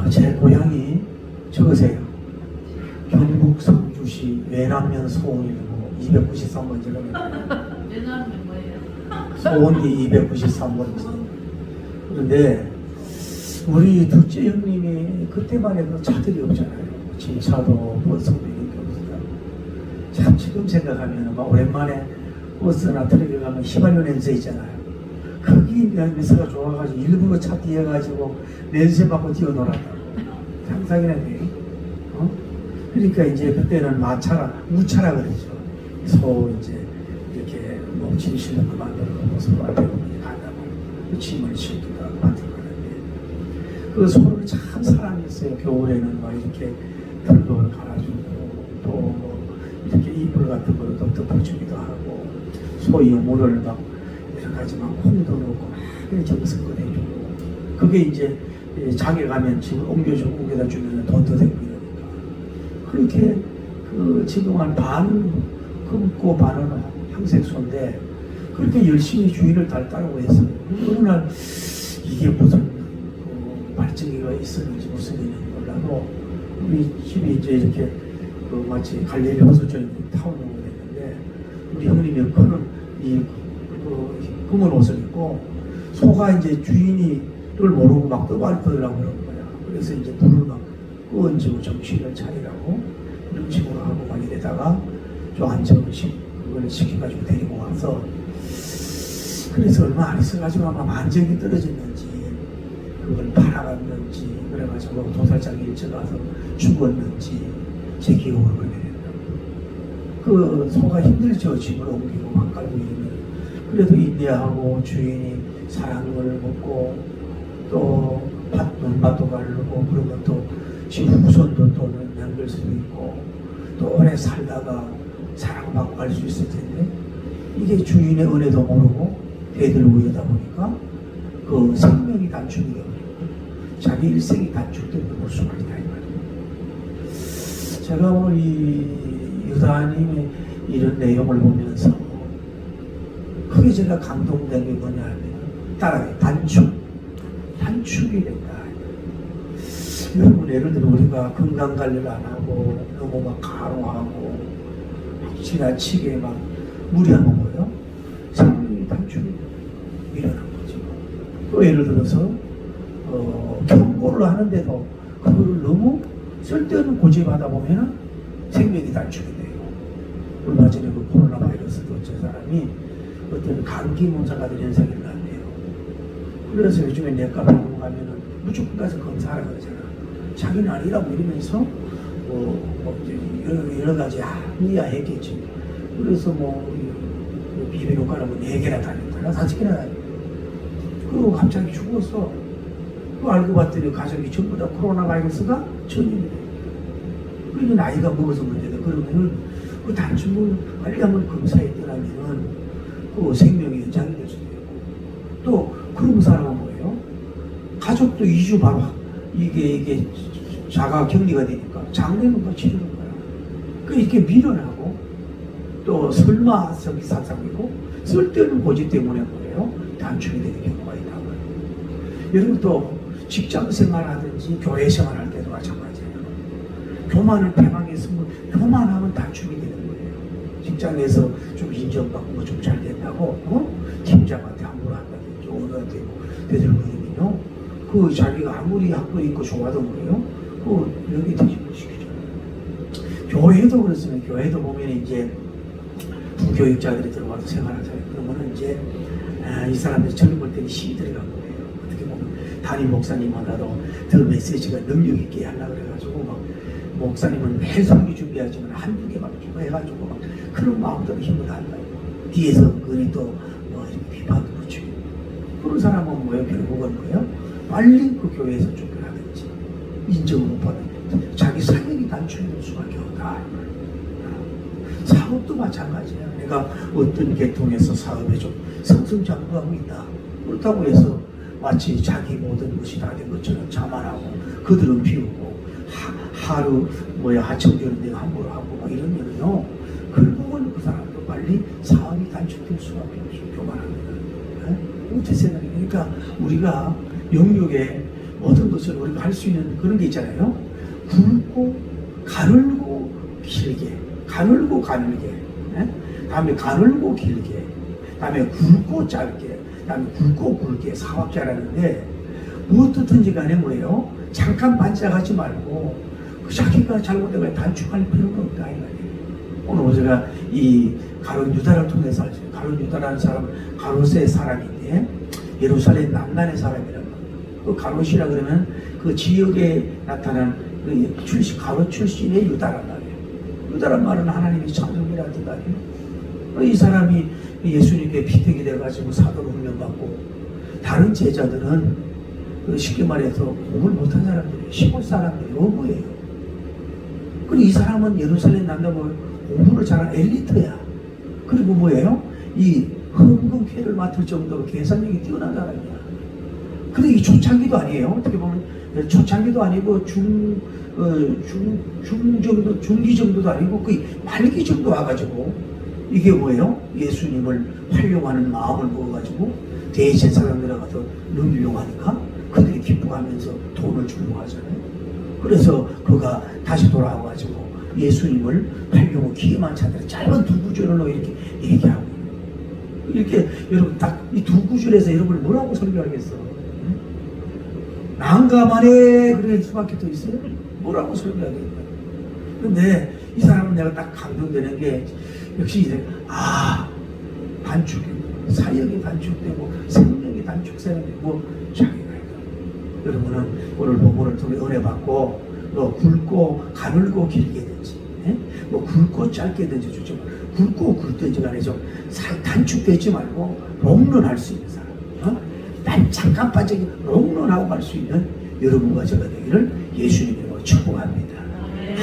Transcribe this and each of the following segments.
제 고향이 적으세요. 경북 성주시 외남면 소원이고 293번지가 외남면 뭐예요? 소원이 293번지. 그런데 우리 둘째 형님이 그때만 해도 차들이 없잖아요. 진차도 버스도 이런 게 없어요. 참 지금 생각하면 막 오랜만에 버스나 트럭에 가면 휘발유 냄새 있잖아요. 거기 냄새가 좋아가지고 일부러 차 뒤에 가지고 냄새 맡고 뛰어놀았다고. 상상이나 돼. 그러니까 이제 그때는 무차라 그러죠. 소 이제 이렇게 뭐 진실은 그만두고 서로 앞에 가다가 짐을 싣기도 하고 밭을 가는데 그 소를 참 사랑했어요. 겨울에는 막 이렇게 털도 갈아주고 또 이렇게 이불 같은 거로 덮어주기도 하고 소의 물을 막 여러 가지 막 콩도 넣고 막 정성 꺼내주고 그게 이제 장에 가면 집을 옮겨다 주면 돈도 되고 이러니까 그렇게 그 지금은 반은 금고 반은 황색소인데 그렇게 열심히 주의를 따르고 했어요. 어느 날 이게 무슨 발전기가 있었는지 무슨 일인지 몰라도 우리 집이 이제 이렇게 마치 갈릴리 호수처럼 타오르고 됐는데 우리 형님이 그는 이 검은 옷을 입고 소가 이제 주인이를 모르고 막 떠발떠더라고 그러는 거야. 그래서 이제 불을 막 끄얹고 정신을 차리라고 이런 식으로 하고 막 이래다가 좀 안정식 그걸 시켜가지고 데리고 와서 그래서 얼마 안 있어가지고 아마 만정이 떨어졌는지 그걸 팔아갔는지 그래가지고 도살장에 일쳐가서 죽었는지 제 기억으로 그렇게 된다고. 그 소가 힘들죠. 집을 옮기고 막 깔고 이러면. 그래도 인내하고 주인이 사랑을 먹고 또 논밭도 가르고 그러면 또 지금 후손도 또 남길 수도 있고 또 오래 살다가 사랑받고 갈 수 있을 텐데 이게 주인의 은혜도 모르고 대들고 이러다 보니까 그 생명이 단축이 되고 자기 일생이 단축되는 볼 수가 있다 이 말이에요. 제가 오늘 이 유다님의 이런 내용을 보면서 크게 제가 감동된 게 뭐냐 하면 따라해 단축이 된다. 여러분 예를 들어 우리가 건강관리를 안 하고 너무 막 과로하고 지나치게 막 무리하면 뭐예요? 생명이 단축이 일어난 거죠. 또 예를 들어서 경고를 하는데도 그걸 너무 쓸데없는 고집하다 보면 생명이 단축이 돼요. 얼마 전에 그 코로나 바이러스도 어떤 사람이 어떤 감기 문사가 현상이 일어났대요. 그래서 요즘에 내과 병원 가면은 무조건 가서 검사하라 그러잖아. 자기는 아니라고 이러면서 여러 가지 합리화 했겠지. 그래서 비비노과는 4개나 다녔다나 5개나 다녔다. 그리고 갑자기 죽었어. 그 알고 봤더니 가족이 전부 다 코로나 바이러스가 전염이 돼. 그러니 나이가 먹어서 문제다. 그러면은 그 단축을 빨리 한번 검사했더라면은 그 생명이 연장이 될 수도 있고 또 그런 사람은 뭐예요? 가족도 2주 바로 이게 자가 격리가 되니까 장례는 거 치르는 거야. 그 이렇게 밀어나고 또 설마 저기 사상이고 쓸데없는 고집 때문에 뭐예요? 단축이 되는 경우가 있다고 해요. 여러분 또 직장 생활하든지 교회 생활할 때도 마찬가지예요. 교만을 배방했으면 교만하면 단축이 되는 거예요. 직장에서 좀 인정받고 좀 잘 된다고 팀장한테 함부로 한다든지 오너한테 대들거리면요. 그 자기가 아무리 학도 있고 좋아도 뭐예요? 그 여기 뒤집어 시키죠. 교회도 그렇습니다. 교회도 보면 이제 부교육자들이 들어와서 생활하잖아요. 그러면 이제 이 사람들이 젊을 때는 힘이 들어간 거예요. 어떻게 보면 담임 목사님하고도 더 메시지가 능력 있게 하려고 그래가지고 막 목사님은 매일 설교 준비하지만 한두 개만 좀 해가지고 막 그런 마음대로 힘을 한다. 뒤에서 그리 또 이렇게 비판도 붙이고 그런 사람은 뭐예요? 결국은 뭐예요? 빨리 그 교회에서 쫓겨나든지 인정을 못 받는 자기 사명이 단축이 될 수밖에 없다. 사업도 마찬가지야. 내가 어떤 계통에서 사업에 좀 승승장구하고 있다. 그렇다고 해서 마치 자기 모든 것이 다 된 것처럼 자만하고 그들은 비우고 하루 하청되는 데가 함부로 하고 막 이러면요. 결국은 그 사람도 빨리 사업이 단축될 수밖에 없어. 교만합니다. 어떻게 생각해? 그러니까 우리가 영역에 모든 것을 우리가 할 수 있는 그런 게 있잖아요. 굵고 가늘고 길게, 가늘고 가늘게, 다음에 가늘고 길게, 다음에 굵고 짧게, 다음에 굵고 굵게 사박자라는데 무엇이든지 간에 뭐예요? 잠깐 반짝하지 말고 자기가 잘못된 단축할 필요가 없다 이 말이에요. 오늘 제가 이 가룟 유다를 통해서 알죠. 가룟 유다라는 사람 가롯의 사람인데 예루살렘 남단의 사람이란 말이에요. 그 가롯이라 그러면 그 지역에 나타난 그 가롯 출신의 유다란 말이에요. 유다란 말은 하나님의 창조이라는 뜻 아니에요. 이 사람이 예수님께 피택이 돼가지고 사도로 훈련받고 다른 제자들은 쉽게 말해서 공부를 못한 사람들이에요. 시골 사람들이 어부예요. 그리고 이 사람은 예루살렘 남자고 공부를 잘한 엘리트야. 그리고 뭐예요? 이 헌금회를 맡을 정도로 계산력이 뛰어난 사람이야. 근데 이 초창기도 아니에요. 어떻게 보면 초창기도 아니고 중기 정도도 아니고 거의 말기 정도 와가지고 이게 뭐예요? 예수님을 활용하는 마음을 먹어가지고 대제사장들에 가서 누리려고 하니까 그들이 기뻐하면서 돈을 주려고 하잖아요. 그래서 그가 다시 돌아와가지고 예수님을 활용하고 기회만 찾아서 짧은 두 구절로 이렇게 얘기하고 이렇게 여러분 딱 이 두 구절에서 여러분을 뭐라고 설교하겠어? 난감하네 그럴 수밖에 더 있어요? 뭐라고 설교하겠냐? 근데 이 사람은 내가 딱 감동되는 게 역시 이제 단축 사역이 단축되고 생명이 단축되고 자기가 있다. 여러분은 오늘 본문을 통해 은혜 받고 굵고 가늘고 길게든지 뭐 굵고 짧게든지 주죠. 굵고 굵든지 간에 좀 단축되지 말고 롱런할 수 있는 사람, 난 잠깐 빠지기 롱런하고 갈 수 있는 여러분과 제가 되기를 예수님으로 축복합니다.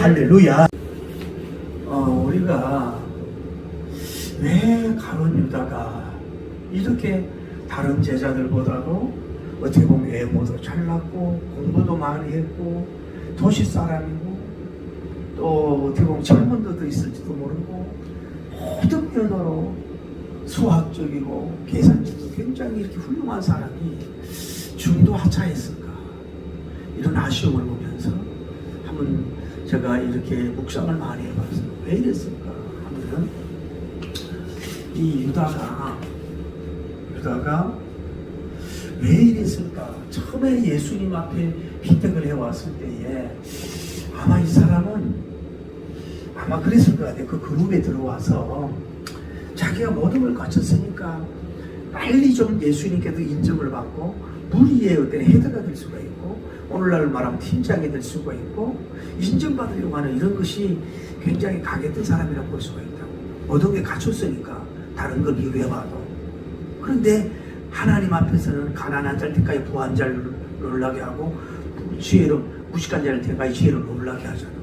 할렐루야. 우리가 왜 가룟 유다가 이렇게 다른 제자들보다도 어떻게 보면 외모도 잘났고 공부도 많이 했고 도시 사람이고 또 어떻게 보면 젊은 데도 있을지도 모르고 모든 면으로 수학적이고 계산적이고 굉장히 이렇게 훌륭한 사람이 중도 하차했을까 이런 아쉬움을 보면서 한번 제가 이렇게 묵상을 많이 해봤어요. 왜 이랬을까 하면은 이 유다가 왜 이랬을까? 처음에 예수님 앞에 피택을 해왔을 때에 아마 이 사람은 아마 그랬을 것 같아요. 그 그룹에 들어와서 자기가 모든 걸 갖췄으니까 빨리 좀 예수님께도 인정을 받고 무리의 어떤 헤드가 될 수가 있고 오늘날 말하면 팀장이 될 수가 있고 인정받으려고 하는 이런 것이 굉장히 강했던 사람이라고 볼 수가 있다고. 모든 게 갖췄으니까 다른 걸 비교해봐도. 그런데 하나님 앞에서는 가난한 자를 택하여 부한 자를 놀라게 하고 지혜로 무식한 자를 택하여 지혜로 놀라게 하잖아요.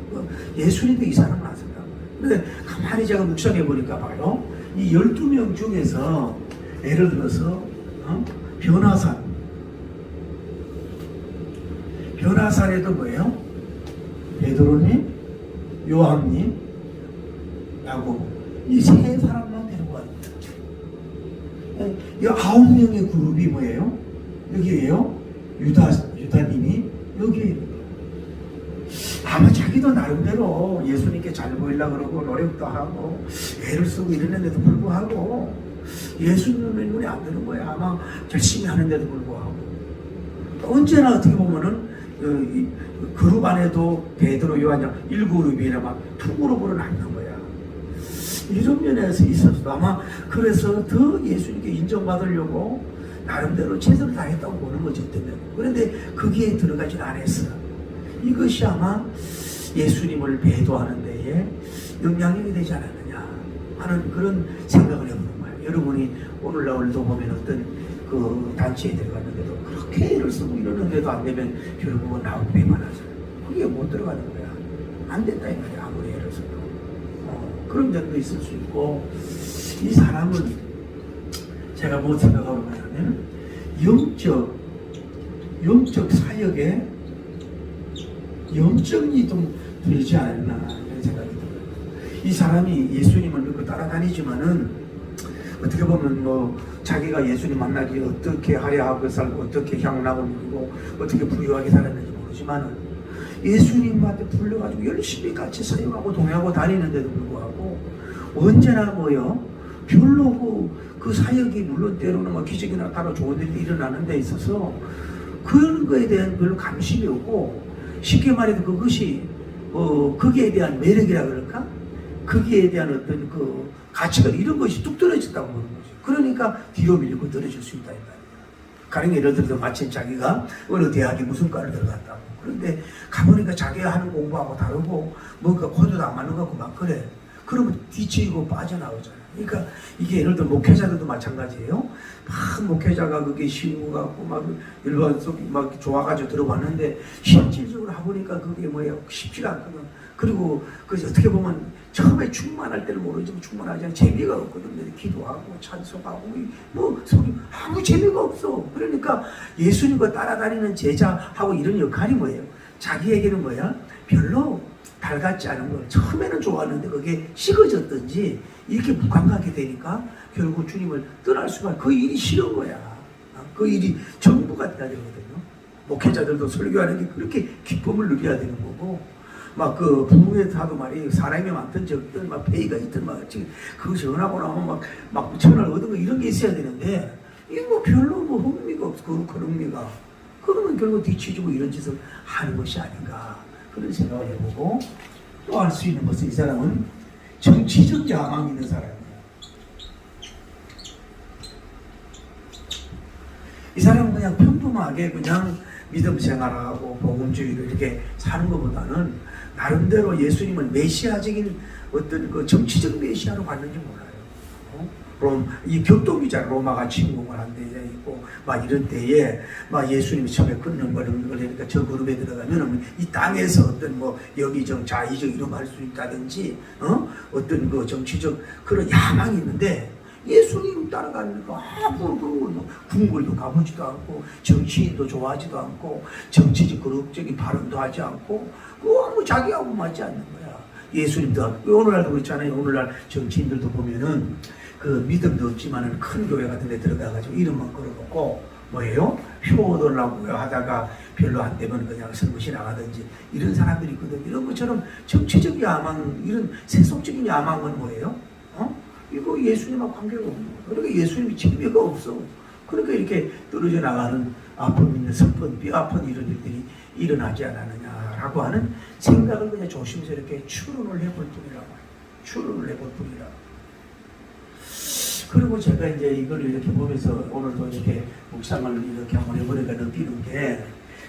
예수님도 이 사람을 아셨다고. 근데 가만히 제가 묵상해 보니까 봐요. 이 12명 중에서 예를 들어서 변화산에도 뭐예요? 베드로님, 요한님, 야고보 이 세 사람만 데리고 왔습니다. 이 9명의 그룹이 뭐예요? 여기에요. 유다님이 여기에 아마 자기도 나름대로 예수님께 잘 보이려고 그러고 노력도 하고 애를 쓰고 이러는데도 불구하고 예수님의 눈에 안 드는 거야. 아마 열심히 하는데도 불구하고 언제나 어떻게 보면은 그룹 안에도 베드로, 요한 1그룹이나 막 2그룹으로 나뉘는 거야. 이런 면에서 있어서도 아마 그래서 더 예수님께 인정받으려고 나름대로 최선을 다했다고 보는 거지. 그런데 거기에 들어가질 않았어. 이것이 아마 예수님을 배도하는 데에 영향력이 되지 않았느냐 하는 그런 생각을 해보는 거예요. 여러분이 오늘날도 보면 어떤 그 단체에 들어갔는데도 그렇게 애를 쓰고 이러는데도 안 되면 결국은 나오기만 하잖아요. 그게 못 들어가는 거야. 안 된다 이 말이야. 아무리 애를 써도. 그런 점도 있을 수 있고 이 사람은 제가 뭐 생각하고 하냐면 영적 사역에 영적이 좀 되지 않나 이런 생각이 들어요. 이 사람이 예수님을 믿고 따라다니지만은 어떻게 보면 뭐 자기가 예수님 만나기 어떻게 화려하게 살고 어떻게 향락을 누리고 어떻게 부유하게 살았는지 모르지만은 예수님한테 불려가지고 열심히 같이 사역하고 동행하고 다니는데도 불구하고 언제나 뭐요? 별로 그 사역이 물론 때로는 뭐 기적이나 따로 좋은 일이 일어나는 데 있어서 그런 거에 대한 별로 관심이 없고 쉽게 말해도 그것이 거기에 대한 매력이라 그럴까? 거기에 대한 어떤 그 가치가 이런 것이 뚝 떨어졌다고 보는 거죠. 그러니까 뒤로 밀리고 떨어질 수 있다. 가령 예를 들어서 마침 자기가 어느 대학에 무슨 과를 들어갔다고. 그런데 가보니까 자기가 하는 공부하고 다르고 뭔가 코드도 안 맞는 것 같고 막 그래. 그러면 뒤치이고 빠져나오잖아요. 그러니까 이게 예를 들어 목회자들도 마찬가지예요. 막 목회자가 그게 쉬운 것 같고 막 일반 속이 막 좋아가지고 들어봤는데 실질적으로 해보니까 그게 뭐예요? 쉽지가 않거든. 그리고 그 어떻게 보면 처음에 충만할 때는 모르지만 충만하지 않은 재미가 없거든. 기도하고 찬송하고 뭐 속이 아무 재미가 없어. 그러니까 예수님과 따라다니는 제자하고 이런 역할이 뭐예요? 자기에게는 뭐야? 별로 달갑지 않은 걸 처음에는 좋았는데 그게 식어졌든지 이렇게 무감각하게 되니까 결국 주님을 떠날 수밖에 그 일이 싫은 거야. 그 일이 전부가 돼야 되거든요. 목회자들도 설교하는 게 그렇게 기쁨을 누려야 되는 거고 막 그 부부에서도 말이 사람이 많든 적든 막 페이가 있든 막 지금 그거 전하고 나면 막 천을 얻은 거 이런 게 있어야 되는데 이거 뭐 별로 뭐 흥미가 없고 그런 흥미가 그러면 결국 뒤치지고 이런 짓을 하는 것이 아닌가 그런 생각을 해보고 또 알 수 있는 것은 이 사람은 정치적 야망이 있는 사람이에요. 이 사람은 그냥 평범하게 그냥 믿음 생활하고 복음주의를 이렇게 사는 것보다는 나름대로 예수님을 메시아적인 어떤 그 정치적 메시아로 봤는지 몰라요. 이 격동이잖아. 로마가 침공을 한 데에 있고 막 이런 때에 막 예수님이 처음에 끊는 거를 그러니까 저 그룹에 들어가면은 이 땅에서 어떤 뭐 여기정 자의적 이런 거 할 수 있다든지 어떤 그 정치적 그런 야망이 있는데 예수님 따라가는 거 아무 뭐 궁궐도 가보지도 않고 정치인도 좋아하지도 않고 정치적 그룹적인 발언도 하지 않고 그거 아무 자기하고 맞지 않는 거야. 예수님도 오늘날도 그렇잖아요. 오늘날 정치인들도 보면은 그 믿음도 없지만은 큰 교회 같은 데 들어가가지고 이름만 걸어놓고 뭐예요? 표 얻으려고 하다가 별로 안 되면 그냥 선거시 나가든지 이런 사람들이 있거든. 이런 것처럼 정치적 야망, 이런 세속적인 야망은 뭐예요? 이거 예수님하고 관계가 없는 거예요. 그러니까 예수님이 재미가 없어. 그러니까 이렇게 떨어져 나가는 아픔 있는 슬픈 뼈 아픈 이런 일들이 일어나지 않았느냐라고 하는 생각을 그냥 조심스럽게 추론을 해볼 뿐이라고. 추론을 해볼 뿐이라고. 그리고 제가 이제 이걸 이렇게 보면서 오늘도 이렇게 묵상을 이렇게 한번 해보니까 느끼는 게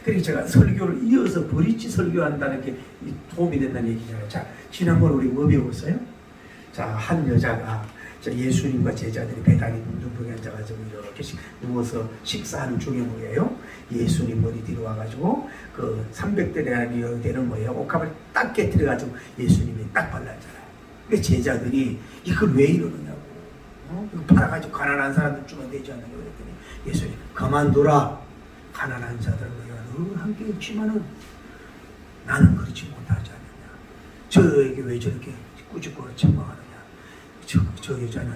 그래서 제가 설교를 이어서 버리지 설교한다는 게 도움이 된다는 얘기잖아요. 자, 지난번 우리 뭐 배웠어요? 자, 한 여자가 예수님과 제자들이 배당에 눈두덩이 앉아가지고 이렇게 누워서 식사하는 중에 뭐예요? 예수님 머리 뒤로 와가지고 그 300대나 되는 뭐예요? 옷값을 딱 깨뜨려가지고 예수님이 딱 발랐잖아요. 그 제자들이 이걸 왜 이러느냐고. 이거 팔아가지고 가난한 사람들 주면 되지 않느냐 그랬더니 예수님 그만둬라. 가난한 자들은 너 함께 있지만은 나는 그렇지 못하지 않느냐. 저에게 왜 저렇게 꾸짖고 책망하느냐. 저 여자는,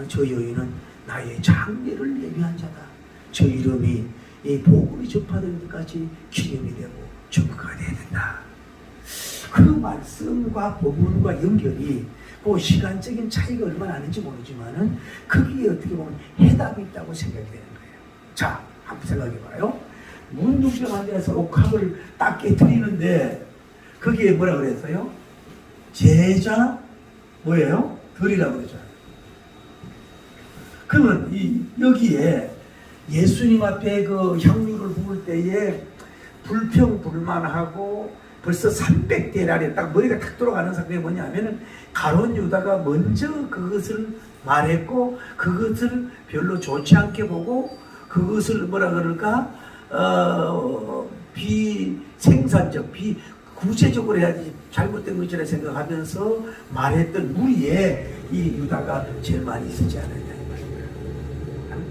저 여인은 나의 장례를 예비한 자다. 저 이름이 이 복음이 접하던 데까지 기념이 되고 증거가 되어야 된다. 그 말씀과 복음과 연결이 그 시간적인 차이가 얼마나 나는지 모르지만은 거기에 어떻게 보면 해답이 있다고 생각이 되는 거예요. 자, 한번 생각해봐요. 문둥병한 데서 옥합을 딱 깨뜨리는데 거기에 뭐라 그랬어요? 제자 뭐예요? 들이라고 그러잖아요. 그러면 여기에 예수님 앞에 그 향유를 부을 때에 불평불만하고 벌써 300대라리 딱 머리가 탁 돌아가는 상황이 뭐냐면은 가룟 유다가 먼저 그것을 말했고 그것을 별로 좋지 않게 보고 그것을 뭐라 그럴까 비생산적 구체적으로 해야지 잘못된 것이라 생각하면서 말했던 무리에 이 유다가 제일 많이 있었지 않느냐 이 말이에요.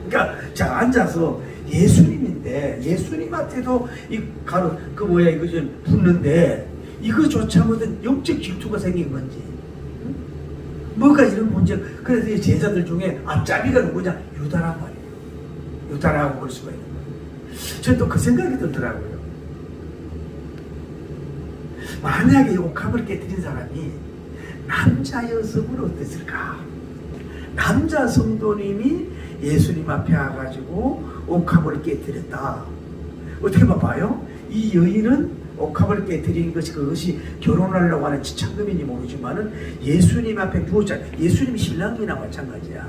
그러니까 자 앉아서 예수님인데 예수님한테도 이 가루 그 뭐야 이거 좀 붙는데 이거조차 뭐든 영적 질투가 생긴 건지 뭐가 이런 문제. 그래서 이 제자들 중에 앞잡이가 누구냐 유다란 말이에요. 유다라고 볼 수가 있는 거예요. 저는 또 그 생각이 들더라고요. 만약에 옥합을 깨뜨린 사람이 남자였으면 어땠을까? 남자 성도님이 예수님 앞에 와가지고 옥합을 깨뜨렸다. 어떻게 봐봐요? 이 여인은 옥합을 깨뜨린 것이 그것이 결혼하려고 하는 지참금인지 모르지만은 예수님 앞에 부었잖아요. 예수님 신랑이나 마찬가지야.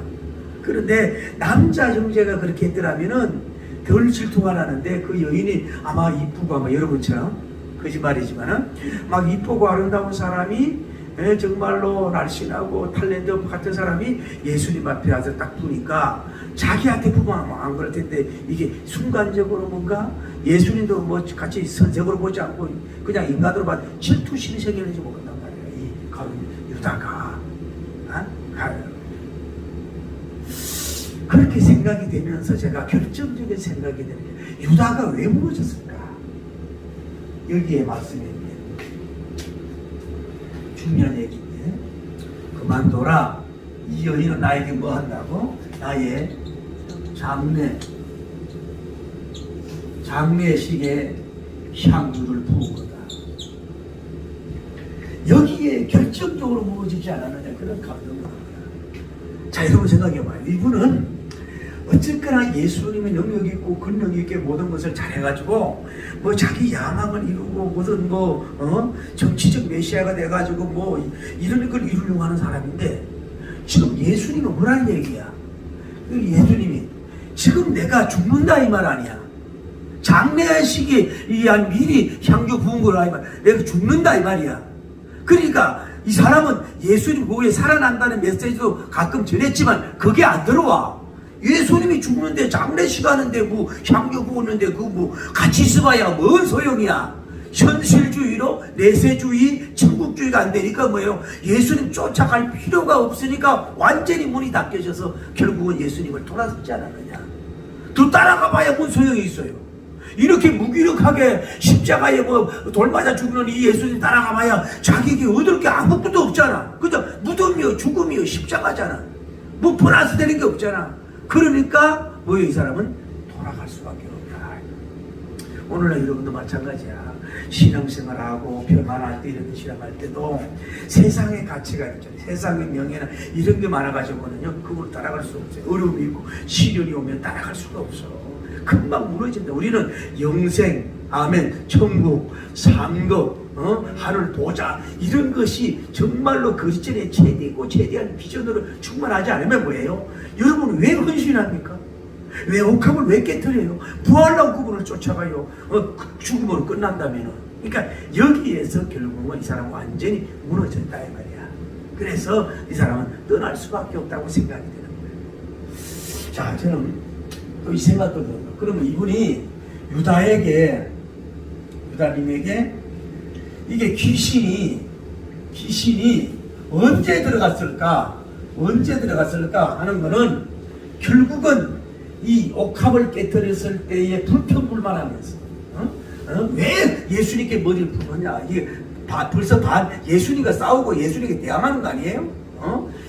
그런데 남자 형제가 그렇게 했더라면은 덜 질투가 나는데 그 여인이 아마 이쁘고 아마 여러분처럼 거짓말이지만은 막 이쁘고 아름다운 사람이 정말로 날씬하고 탤런트 같은 사람이 예수님 앞에 와서 딱 부니까 자기한테 부면 안 그럴 텐데 이게 순간적으로 뭔가 예수님도 뭐 같이 선색으로 보지 않고 그냥 인간으로 봐 질투심이 생기는지 모른단 말이에요. 이 가위 유다가 그렇게 생각이 되면서 제가 결정적인 생각이 되는 게 유다가 왜 무너졌을까? 여기에 말씀이 있는 중요한 얘기인데 그만둬라. 이 여인은 나에게 뭐 한다고? 나의 장례식에 향유를 부은 거다. 여기에 결정적으로 무너지지 않았느냐 그런 감동을 합니다. 자, 여러분 생각해봐요. 이분은 어쨌거나 예수님의 능력 있고 권능 있게 모든 것을 잘해가지고 뭐 자기 야망을 이루고 무슨 정치적 메시아가 돼가지고 뭐 이런 걸 이루려고 하는 사람인데 지금 예수님은 뭐라는 얘기야? 예수님이 지금 내가 죽는다 이 말 아니야. 장례식이 미리 향유 부은 거라 이 말. 내가 죽는다 이 말이야. 그러니까 이 사람은 예수님 보고에 살아난다는 메시지도 가끔 전했지만 그게 안 들어와. 예수님이 죽는데 장례식 하는데 뭐 향유 부었는데 그 뭐 같이 있어봐야 뭔 소용이야. 현실주의로 내세주의, 천국주의가 안 되니까 뭐예요? 예수님 쫓아갈 필요가 없으니까 완전히 문이 닫혀져서 결국은 예수님을 돌아섰지 않았느냐. 또 따라가 봐야 뭔 소용이 있어요. 이렇게 무기력하게 십자가에 뭐 돌 맞아 죽는 이 예수님 따라가 봐야 자기에게 얻을 게 아무것도 없잖아. 그죠? 무덤이요 죽음이요 십자가잖아. 뭐 플러스 되는 게 없잖아. 그러니까 뭐예요? 이 사람은 돌아갈 수밖에 없다. 오늘날 여러분도 마찬가지야. 신앙생활하고 변화할 때 이런 신앙할 때도 세상의 가치가 있잖아요. 세상의 명예나 이런 게 많아가지고는요 그걸 따라갈 수 없어요. 어려움이 있고 시련이 오면 따라갈 수가 없어. 금방 무너진다. 우리는 영생, 아멘, 천국, 상급, 하늘 보자 이런 것이 정말로 그 시절에 최대고 최대한 비전으로 충만하지 않으면 뭐예요? 여러분 왜 헌신합니까? 왜 옥합을 왜 깨뜨려요? 부활한 그분을 쫓아가요. 죽음으로 끝난다면. 그러니까 여기에서 결국은 이 사람은 완전히 무너졌다 이 말이야. 그래서 이 사람은 떠날 수밖에 없다고 생각이 되는 거예요. 자, 저는 또 이 생각도 들어요. 그러면 이분이 유다님에게 이게 귀신이 언제 들어갔을까 하는 거는 결국은 이 옥합을 깨뜨렸을 때에 불평불만하면서 왜 예수님께 머리를 푸느냐. 이게 벌써 예수님과 싸우고 예수님께 대항하는 거 아니에요?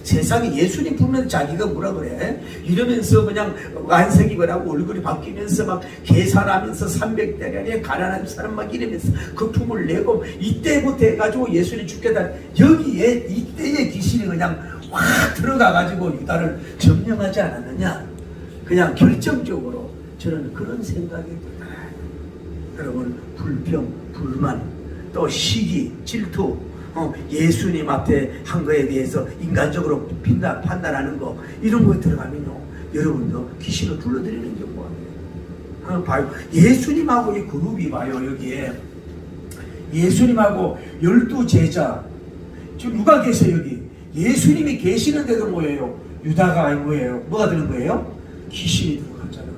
세상에 예수님 품는 자기가 뭐라 그래? 이러면서 그냥 안색이거나 얼굴이 바뀌면서 막 계산하면서 300대가리에 가난한 사람 막 이러면서 거품을 내고 이때부터 해가지고 예수님 죽겠다. 여기에 이때의 귀신이 그냥 확 들어가가지고 유다를 점령하지 않았느냐? 그냥 결정적으로 저는 그런 생각이 듭니다. 여러분 불평, 불만, 또 시기, 질투 예수님 앞에 한 거에 대해서 인간적으로 판단하는 거 이런 거에 들어가면요 여러분도 귀신을 불러들이는 경우가 봐요. 예수님하고 이 그룹이 봐요. 여기에 예수님하고 12제자 지금 누가 계세요? 여기 예수님이 계시는데도 뭐예요? 유다가 뭐예요? 뭐가 되는 거예요? 귀신이 들어갔잖아요.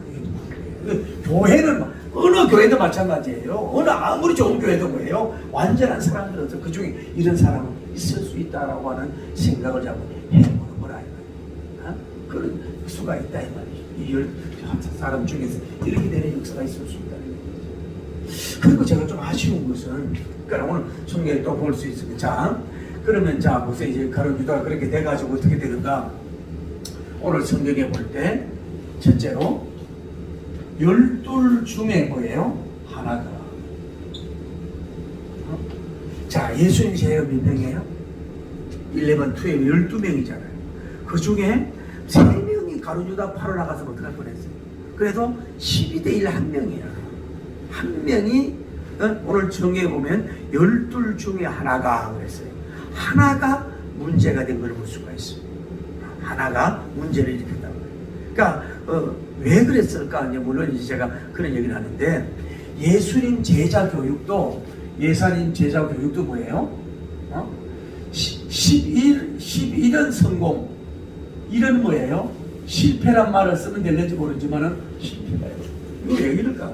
교회는 어느 교회도 마찬가지예요. 아무리 좋은 교회도 뭐예요? 완전한 사람들은 그 중에 이런 사람은 있을 수 있다라고 하는 생각을 자꾸 해보는 거라. 그런 수가 있다 이 말이죠. 이 사람 중에서 이렇게 되는 역사가 있을 수 있다는 거죠. 그리고 제가 좀 아쉬운 것은 그러니까 오늘 성경에 또 볼 수 있습니다. 자, 그러면 자 보세요. 이제 가론 유다가 그렇게 돼가지고 어떻게 되는가? 오늘 성경에 볼 때 첫째로 열둘 중에 뭐예요? 하나가. 자, 예수님 제가 몇 명이에요? 11, 2에 12명이잖아요. 그 중에 3명이 가룟유다 팔아 나가서 어떡할 뻔했어요. 그래도 12대 1 한 명이야. 한 명이 오늘 정해보면 12 중에 하나가 그랬어요. 하나가 문제가 된 걸 볼 수가 있어요. 하나가 문제를 일으켰다고. 그러니까 왜 그랬을까? 물론 이제 제가 그런 얘기를 하는데 예수님 제자 교육도 뭐예요? 11은 성공. 1은 뭐예요? 실패란 말을 쓰면 될는지 모르지만은 실패가요. 이거 왜 이럴까?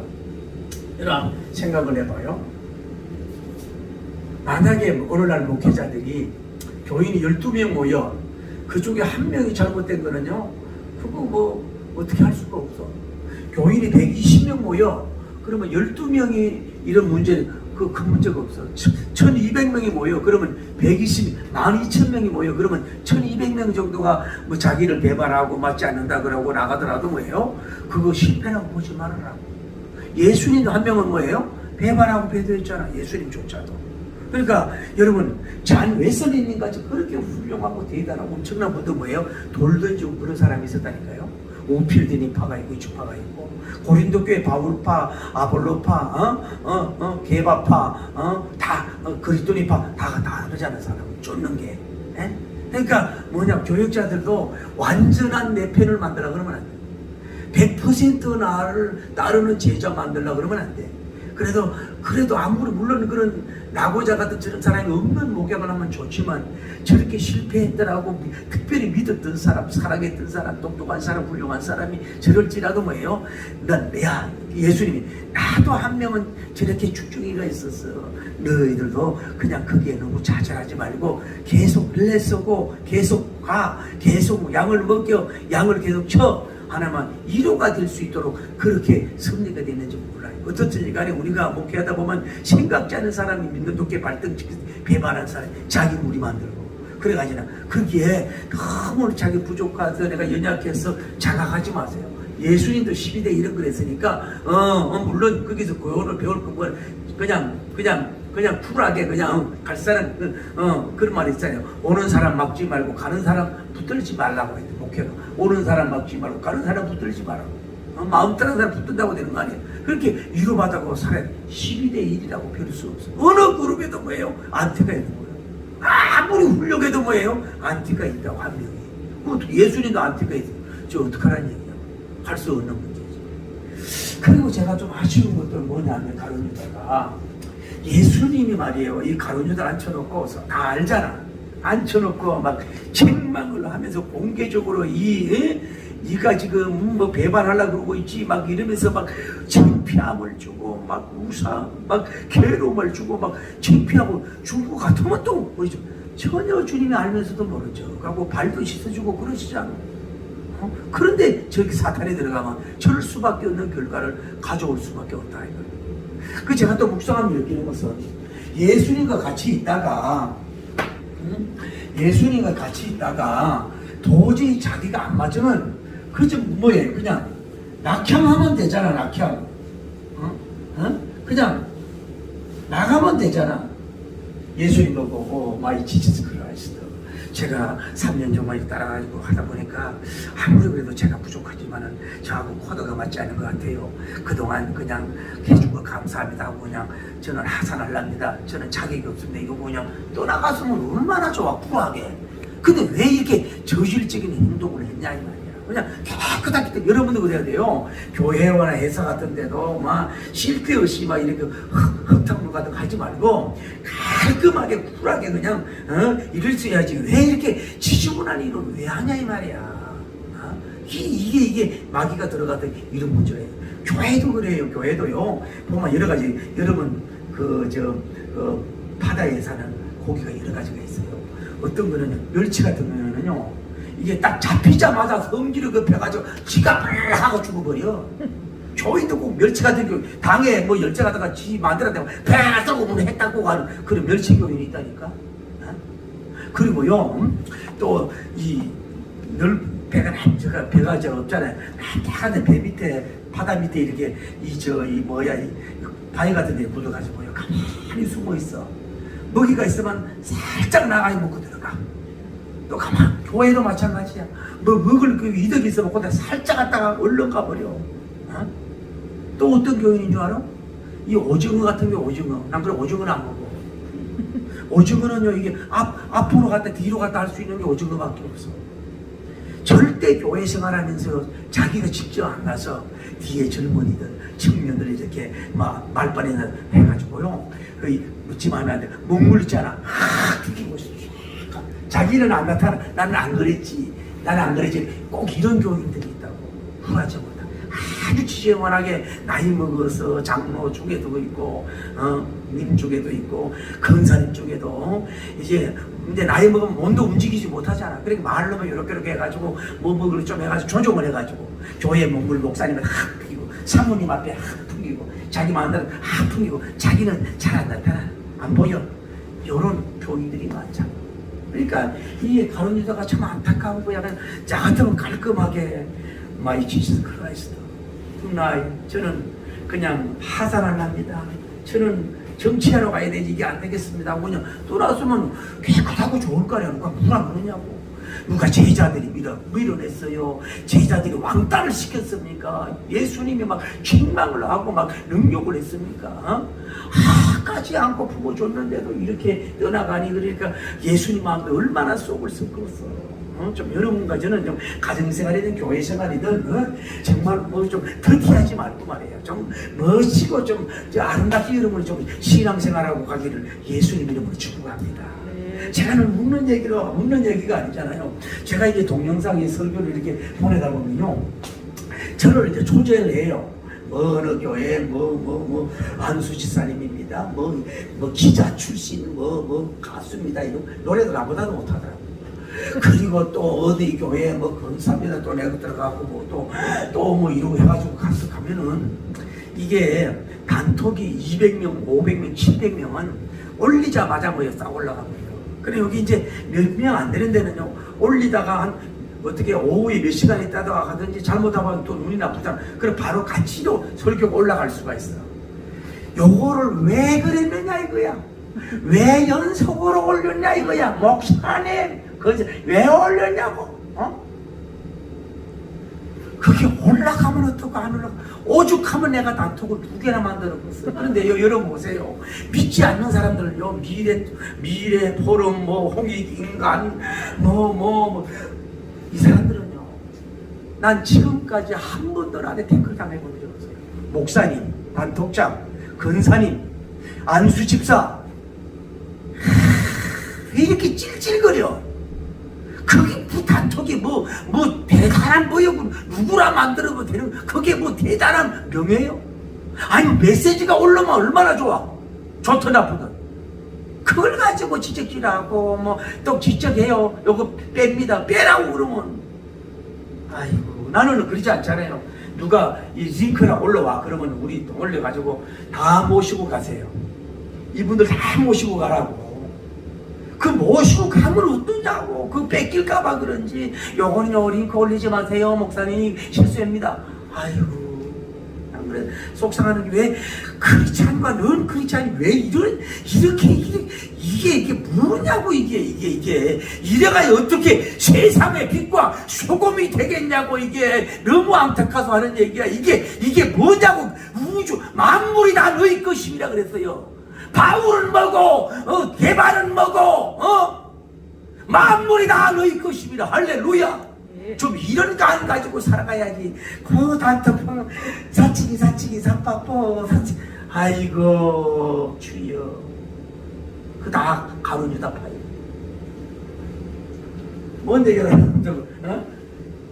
여러분 생각을 해봐요. 만약에 오늘날 목회자들이 교인이 12명 모여 그 중에 한 명이 잘못된 거는요, 그거 뭐 어떻게 할 수가 없어. 교인이 120명 모여 그러면 12명이 이런 문제 그 문제가 없어. 1200명이 모여 그러면 12,000명이 모여 그러면 1200명 정도가 뭐 자기를 배반하고 맞지 않는다 그러고 나가더라도 뭐예요? 그거 실패라고 보지 말아라고. 예수님 한 명은 뭐예요? 배반하고 배도했잖아. 예수님조차도. 그러니까 여러분 잔 웨슬리님같이 그렇게 훌륭하고 대단하고 엄청난 분도 뭐예요? 돌 던지고 그런 사람이 있었다니까요. 오필드니파가 있고 이주파가 있고 고린도 교회 바울파, 아볼로파, 게바파, 그리스도니파 다 그러잖아요. 사람 쫓는 게. 에? 그러니까 뭐냐, 교육자들도 완전한 내 편을 만들라 그러면 안 돼. 100% 나를 따르는 제자 만들라 그러면 안 돼. 그래도 아무리 물론 그런 나고자 같은 저런 사람이 없는 목양을 하면 좋지만 저렇게 실패했더라고 특별히 믿었던 사람, 사랑했던 사람, 똑똑한 사람, 훌륭한 사람이 저럴지라도 뭐예요? 예수님이 나도 한 명은 저렇게 축중이가 있었어. 너희들도 그냥 거기에 너무 좌절하지 말고 계속 흘레 쏘고 계속 계속 양을 먹여 양을 계속 쳐 하나만 이로가 될 수 있도록 그렇게 섭리가 됐는지 몰라요. 어떻든지 간에 우리가 목회하다 보면 생각지 않은 사람이 믿는 도끼에 발등 배반한 사람 자기 무리 만들고 그래가지고 거기에 너무 자기 부족해서 내가 연약해서 자각하지 마세요. 예수님도 12대 1은 그랬으니까 물론 거기서 그거를 배울 거면 그냥 쿨하게 그냥 갈 사람 그런 말이 있잖아요. 오는 사람 막지 말고 가는 사람 붙들지 말라고 했대. 목회가 오는 사람 막지 말고 가는 사람 붙들지 말라고. 마음 따른 사람 붙든다고 되는 거 아니에요. 그렇게 위로받아고 살아야 12대 1이라고 배울 수 없어요. 어느 그룹에도 뭐예요? 안티가 있는 거예요. 아무리 훌륭해도 뭐예요? 안티가 있다고 한 명이. 예수님도 안티가 있어요. 저 어떡하라는 얘기야. 할 수 없는 문제지. 그리고 제가 좀 아쉬운 것들은 뭐냐면 가룟유다가 예수님이 말이에요. 이 가룟유다 앉혀놓고 다 알잖아. 앉혀놓고 막 책망을 하면서 공개적으로 네가 지금 뭐 배반하려고 그러고 있지 막 이러면서 막 창피함을 주고 막 우상 막 괴로움을 주고 막 창피함을 주고 같으면 또 뭐죠? 전혀 주님이 알면서도 모르죠. 하고 발도 씻어주고 그러시잖아. 그런데 저기 사탄이 들어가면 저럴 수밖에 없는 결과를 가져올 수밖에 없다 이거. 제가 또 묵상하면 느끼는 것은 예수님과 같이 있다가 도저히 자기가 안 맞으면 그저 뭐예요? 그냥 낙향하면 되잖아. 낙향. 그냥 나가면 되잖아. 예수님도 보고 마이 지지스 크라이스트. 제가 3년 정도 따라가지고 하다 보니까 아무리 그래도 제가 부족하지만은 저하고 코드가 맞지 않은 것 같아요. 그동안 그냥 해준 거 감사합니다 하고 그냥 저는 하산하랍니다. 저는 자격이 없습니다. 이거 그냥 떠나갔으면 얼마나 좋아 쿨하게. 근데 왜 이렇게 저질적인 행동을 했냐 이 말이야. 그냥 깨끗하게 여러분도 그래야 돼요. 교회나 회사 같은 데도 막 쉴 데 없이 막 이렇게 흙탕물 같은 거 하지 말고 깔끔하게 쿨하게 그냥 이럴 수 해야지. 왜 이렇게 지저분한 일을 왜 하냐 이 말이야. 이게 마귀가 들어갔던 이런 문제예요. 교회도 그래요. 교회도요. 보면 여러 가지 여러분 바다에 사는 고기가 여러 가지가 있어요. 어떤 거는 멸치 같은 거는요. 이게 딱 잡히자마자 성질을 급해가지고 지가 하고 죽어버려. 교인도 꼭 멸치 같은 경우 당에 뭐 열차 가다가 지 만들어내고 배 쏘고 문 했다고 하는 그런 멸치 교인이 있다니까. 그리고요 또 이 배가 저 없잖아요. 한데 배 밑에 바다 밑에 이렇게 이 바위 같은 데 묻어가지고요. 가만히 숨어 있어. 먹이가 있으면 살짝 나가야 먹고 들어가. 또 가만 교회도 마찬가지야. 뭐 먹을 그 이득이 있어 먹고 살짝 갔다가 얼른 가버려. 어? 또 어떤 교인인 줄 알아? 이 오징어 같은 게 오징어. 난 그래 오징어는 안 먹어. 오징어는요 이게 앞으로 갔다 뒤로 갔다 할 수 있는 게 오징어밖에 없어. 절대 교회 생활하면서 자기가 직접 안 가서 뒤에 젊은이들, 청년들이 이렇게 막 말빨이나 해가지고요. 묻지 마면 안 돼. 먹물 있잖아. 죽이고 있어. 자기는 안 나타나. 나는 안 그랬지. 나는 안 그랬지. 꼭 이런 교인들이 있다고. 후하지 못하. 아주 지저분하게 나이 먹어서 장로 쪽에도 있고, 님 쪽에도 있고, 근사님 쪽에도 이제 나이 먹으면 몸도 움직이지 못하잖아. 그러니까 말로만 이렇게 해가지고 뭐 먹을 좀 해가지고 조종을 해가지고 교회 몸물 목사님은 확 풍기고 사모님 앞에 확 풍기고 자기 마음대로 확 풍기고 자기는 잘 안 나타나. 안 보여. 이런 교인들이 많잖아. 그러니까 이 가룟 유다가 참 안타까우고 약간 자 같으면 깔끔하게 My Jesus Christ. 저는 그냥 하산을 합니다. 저는 정치하러 가야 되지 이게 안 되겠습니다. 그냥 돌아서면 깨끗하고 좋을 거 아니야. 누가 뭐라 그러냐고. 누가 제자들이 밀어냈어요. 제자들이 왕따를 시켰습니까? 예수님이 막 책망을 하고 막 능욕을 했습니까? 까지 않고 품어줬는데도 이렇게 떠나가니. 그러니까 예수님 마음도 얼마나 속을 썩었어. 좀 여러분과 저는 좀 가정생활이든 교회생활이든 정말 뭐 좀 더티하지 말고 말이에요. 좀 멋지고 좀 아름답게 여러분이 좀 신앙생활하고 가기를 예수님 이름으로 축복합니다. 제가는 묻는 얘기가 아니잖아요. 제가 이제 동영상에 설교를 이렇게 보내다 보면요, 저를 이제 초대를 해요. 어느 교회 안수 지사님입니다. 뭐 기자 출신 가수입니다. 이런 노래도 나보다도 못하더라고요. 그리고 또 어디 교회 건사입니다. 또 내가 들어가고 또 이러고 해가지고 가면은 이게 단톡이 200명, 500명, 700명은 올리자마자 싹 올라갑니다. 그래 여기 이제 몇 명 안 되는 데는요, 올리다가 한 어떻게 오후에 몇 시간 있다가 가든지 잘못하면 또 눈이 나쁘잖아. 그럼 바로 같이도 설교가 올라갈 수가 있어. 요거를 왜 그랬느냐 이거야. 왜 연속으로 올렸냐 이거야. 목사님 왜 올렸냐고. 그게 올라가면 어떡고 안 올라가. 오죽하면 내가 단톡을 2개나 만들었겠어. 그런데 여러분 보세요. 믿지 않는 사람들은요, 미래 포럼 홍익인간 이 사람들은요, 난 지금까지 한 번도 나한테 댓글 당해본 적 없어요. 목사님, 단톡장, 근사님, 안수 집사, 왜 이렇게 찔찔거려? 그게 단톡이 대단한 누구라 만들어도 되는, 그게 대단한 명예예요? 아니, 메시지가 올라오면 얼마나 좋아. 좋든 나쁘든. 그걸 가지고 지적질하고, 또 지적해요. 요거 뺍니다. 빼라고 그러면. 아이고, 나는 그러지 않잖아요. 누가 이 링크랑 올라와. 그러면 우리 올려가지고 다 모시고 가세요. 이분들 다 모시고 가라고. 그 모시고 가면 어떠냐고. 그 뺏길까봐 그런지. 요거는요, 링크 올리지 마세요. 목사님이 실수합니다. 아이고, 안 그래. 속상하는 게 왜 크리스찬과 넌 크리스찬이 왜 이게 뭐냐고. 이게 이래가 어떻게 세상의 빛과 소금이 되겠냐고. 이게 너무 안타까워서 하는 얘기야. 이게 뭐냐고. 우주 만물이 다 너희 것입니다 그랬어요. 바울은 뭐고, 개발은 뭐고, 만물이 다 너희 것입니다. 할렐루야. 좀 이런 간 가지고 살아가야지. 단톡방 사치기 사빠뽀 아이고 주여. 그 다 가룟 유다 파이. 뭔데 여러분,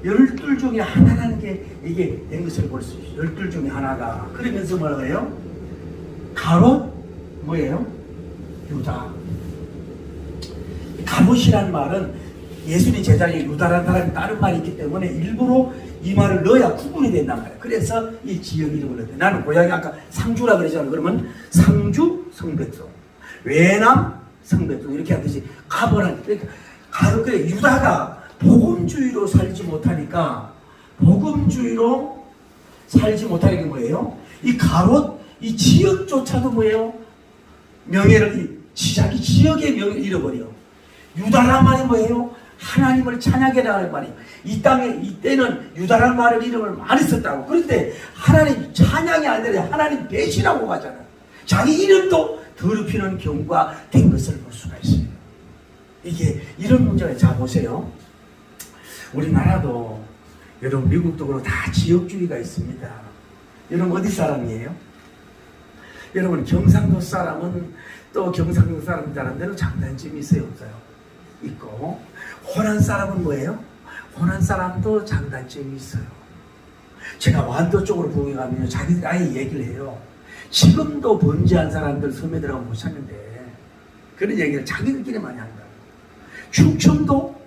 12 중에 하나라는 게 이게 된 것을 볼 수 있어요. 12 중에 하나가. 그러면서 뭐라고 해요? 가롯 뭐예요? 유다. 가롯이라는 말은 예수님 제자에 유다라는 사람이 다른 말이 있기 때문에 일부러 이 말을 넣어야 구분이 된단 말이야. 그래서 이 지역 이름을 넣었대. 나는 고향이 아까 상주라 그랬잖아. 그러면 상주 성백송, 외남 성백송 이렇게 하듯이 가버란. 그러니까 그래 유다가 복음주의로 살지 못하니까 복음주의로 살지 못하는 게 뭐예요? 이 가롯, 이 지역조차도 뭐예요? 명예를, 자기 지역의 명예를 잃어버려. 유다란 말이 뭐예요? 하나님을 찬양해 나가는 말이에요. 이 땅에, 이때는 유다란 말을 이름을 많이 썼다고. 그런데 하나님 찬양이 아니라 하나님 배신하고 가잖아. 자기 이름도 더럽히는 경우가 된 것을 볼 수가 있어요. 이게 이런 문제가, 자 보세요. 우리나라도 여러분 미국도 그렇고 다 지역주의가 있습니다. 여러분 어디 사람이에요? 여러분 경상도 사람은 또 경상도 사람들 데는 장단점이 있어요, 없어요? 있고, 호남 사람은 뭐예요? 호남 사람도 장단점이 있어요. 제가 완도 쪽으로 보게 가면 자기들이 아예 얘기를 해요. 지금도 범죄한 사람들 섬에 들어가면 못 찾는데 그런 얘기를 자기들끼리 많이 한다. 충청도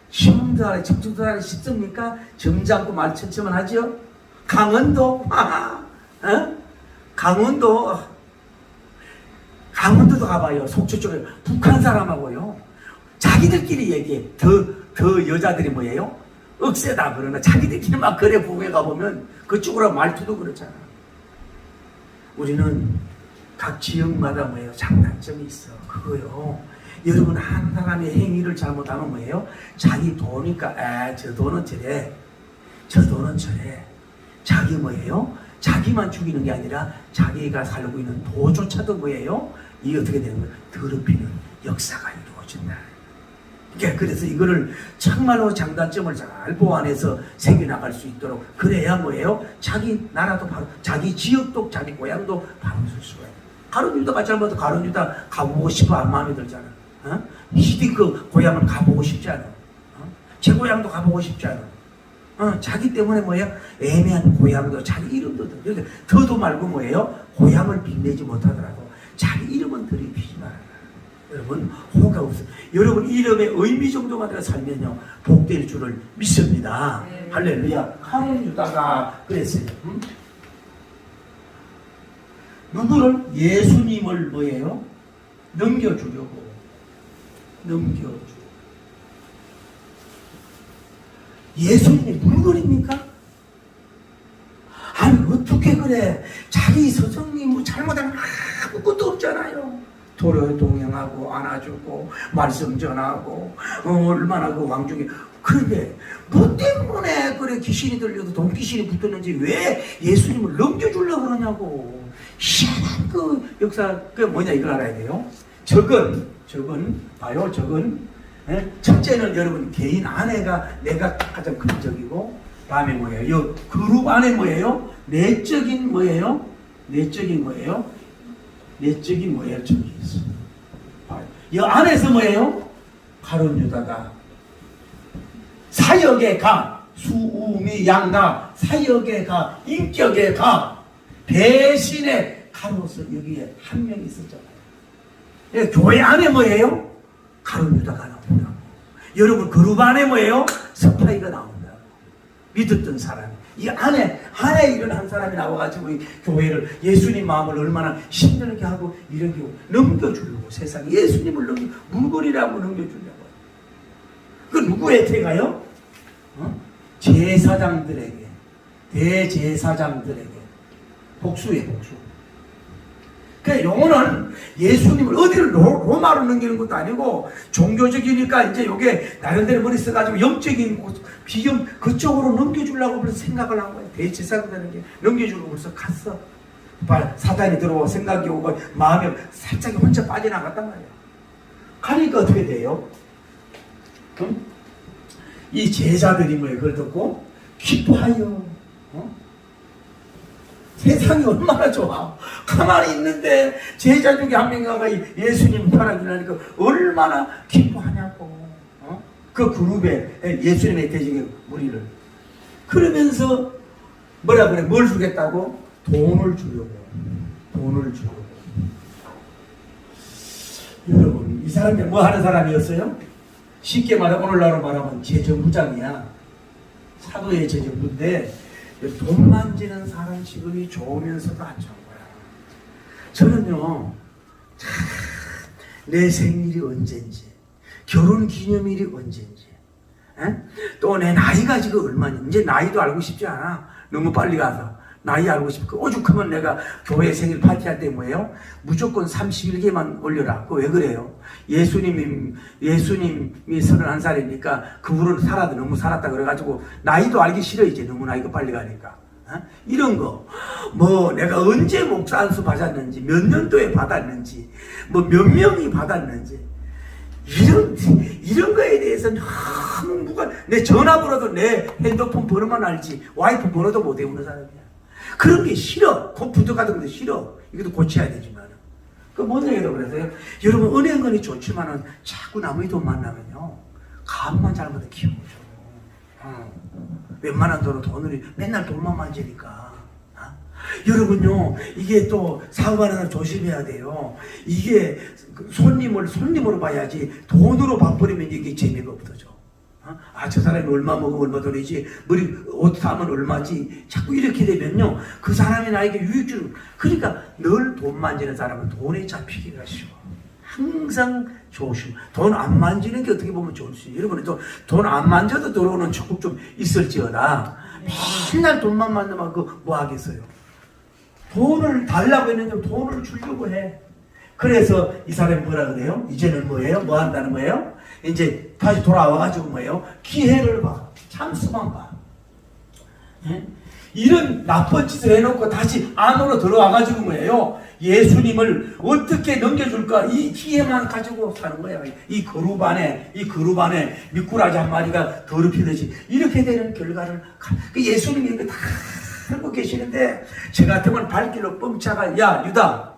신문사에 청청도에 씹습니까? 점잖고 말 천천만 하죠. 강원도 강원도도 가봐요. 속초 쪽에 북한 사람하고요. 자기들끼리 얘기해. 더 여자들이 뭐예요? 억세다 그러나 자기들끼리 막 그래 부부에 가보면 그쪽으로 말투도 그렇잖아. 우리는 각 지역마다 뭐예요? 장단점이 있어. 그거요. 여러분 한 사람의 행위를 잘못하면 뭐예요? 자기 도니까 저 돈은 저래, 저 돈은 저래. 자기 뭐예요? 자기만 죽이는 게 아니라 자기가 살고 있는 도조차도 뭐예요? 이게 어떻게 되는 거예요? 더럽히는 역사가 이루어진다. 그러니까 그래서 이거를 정말로 장단점을 잘 보완해서 새겨나갈 수 있도록 그래야 뭐예요? 자기 나라도 바로, 자기 지역도 자기 고향도 바로 쓸 수가 있어요. 가룟 유다 같이 한번 가룟 유다 가보고 싶어 안 마음에 들잖아. 히디크 고향을 가보고 싶지 않아. 제 고향도 가보고 싶지 않아. 자기 때문에 뭐예요? 애매한 고향도 자기 이름도 그러니까 더도 말고 뭐예요? 고향을 빛내지 못하더라도 자기 이름은 들이피지 말아라. 여러분 호가 없어요. 여러분 이름의 의미 정도만 내가 살면요 복될 줄을 믿습니다. 네. 할렐루야. 가룟 유다가 그랬어요. 누구를? 예수님을 뭐예요? 넘겨주려고. 예수님이 물건입니까? 아니 어떻게 그래? 자기 스승이 뭐 잘못하면 아무것도 없잖아요. 도로 동행하고 안아주고 말씀 전하고 얼마나 그 왕중에. 그런데 뭐 때문에 그래 귀신이 들려도 돈귀신이 붙었는지 왜 예수님을 넘겨주려고 그러냐고. 희한한 그 역사. 그게 뭐냐 이걸 알아야 돼요. 적은 봐요. 적은 첫째는 여러분 개인 아내가 내가 가장 큰 적이고, 다음에 뭐예요? 이 그룹 안에 뭐예요? 내적인 뭐예요? 적이 있어. 이 안에서 뭐예요? 가룟 유다가 사역에 가, 수우미 양가, 사역에 가, 인격에 가, 배신의 가로서 여기에 한 명이 있었잖아요. 교회 안에 뭐예요? 가룟 유다가 나온다고. 여러분 그룹 안에 뭐예요? 스파이가 나온다고. 믿었던 사람이 이 안에 이런 한 사람이 나와가지고 이 교회를 예수님 마음을 얼마나 힘들게 하고 이렇게 넘겨주려고 세상에 예수님을 물건이라고 넘겨주려고. 그 누구 혜택가요? 제사장들에게, 대제사장들에게 복수예요, 복수. 그러니까 요거는 예수님을 어디를 로마로 넘기는 것도 아니고 종교적이니까 이제 요게 나름대로 머리 써가지고 영적인 비경 그쪽으로 넘겨주려고 벌써 생각을 한 거예요. 대제사장들에게 넘겨주려고 벌써 갔어. 사단이 들어오고 생각이 오고 마음이 살짝 혼자 빠져나갔단 말이야. 가니까 어떻게 돼요? 이 제자들이 뭐예요? 그걸 듣고 기뻐하여. 세상이 얼마나 좋아. 가만히 있는데 제자 중에 한 명이 가가 예수님 따라주려니까 얼마나 기뻐하냐고. 그 그룹에 예수님의 대적의 무리를. 그러면서 뭐라 그래? 뭘 주겠다고? 돈을 주려고. 여러분 이 사람이 뭐 하는 사람이었어요? 쉽게 말해 오늘날로 말하면 재정부장이야. 사도의 재정부인데 돈 만지는 사람 직업이 좋으면서도 안 좋은 거야. 저는요, 내 생일이 언젠지, 결혼 기념일이 언젠지, 또 내 나이가 지금 얼마니? 이제 나이도 알고 싶지 않아. 너무 빨리 가서. 나이 알고 싶고. 오죽하면 내가 교회 생일 파티할 때 뭐예요? 무조건 31개만 올려라. 그거 왜 그래요? 예수님이 31살이니까 그 후로는 살아도 너무 살았다 그래가지고 나이도 알기 싫어 이제 너무 나이가 빨리 가니까. 이런 거. 뭐 내가 언제 목사 안수 받았는지, 몇 년도에 받았는지, 뭐 몇 명이 받았는지. 이런 거에 대해서 너무 내 전화번호도 내 핸드폰 번호만 알지 와이프 번호도 못 외우는 사람이야. 그런 게 싫어. 컴퓨터 같은 것도 싫어. 이것도 고쳐야 되지만. 뭔 얘기도 그래서요. 여러분, 은행권이 좋지만은 자꾸 남의 돈 만나면요. 감만 잘못해 키우죠. 웬만한 돈을 맨날 돈만 만지니까. 여러분요, 이게 또 사업하는 사람 조심해야 돼요. 이게 손님으로 봐야지 돈으로 봐버리면 이게 재미가 없어져. 저 사람이 얼마 먹으면 얼마 돈이지, 옷 사면 얼마지. 자꾸 이렇게 되면요, 그 사람이 나에게 유익 주는. 그러니까 늘 돈 만지는 사람은 돈에 잡히기가 쉬워. 항상 조심. 돈 안 만지는 게 어떻게 보면 좋을 수 있어요. 여러분이 돈 안 만져도 들어오는 축복 좀 있을지어다. 맨날 돈만 만나면 뭐 하겠어요. 돈을 달라고 했는데 돈을 주려고 해. 그래서 이 사람이 뭐라 그래요? 이제는 뭐예요? 뭐 한다는 거예요? 이제 다시 돌아와가지고 뭐예요? 기회를 봐. 찬스만 봐. 이런 나쁜 짓을 해놓고 다시 안으로 들어와가지고 뭐예요? 예수님을 어떻게 넘겨줄까? 이 기회만 가지고 사는 거야. 이 그룹 안에 미꾸라지 한 마리가 더럽히듯이 이렇게 되는 결과를 예수님이 이렇게 다 하고 계시는데 저 같으면 발길로 뻥차가 야 유다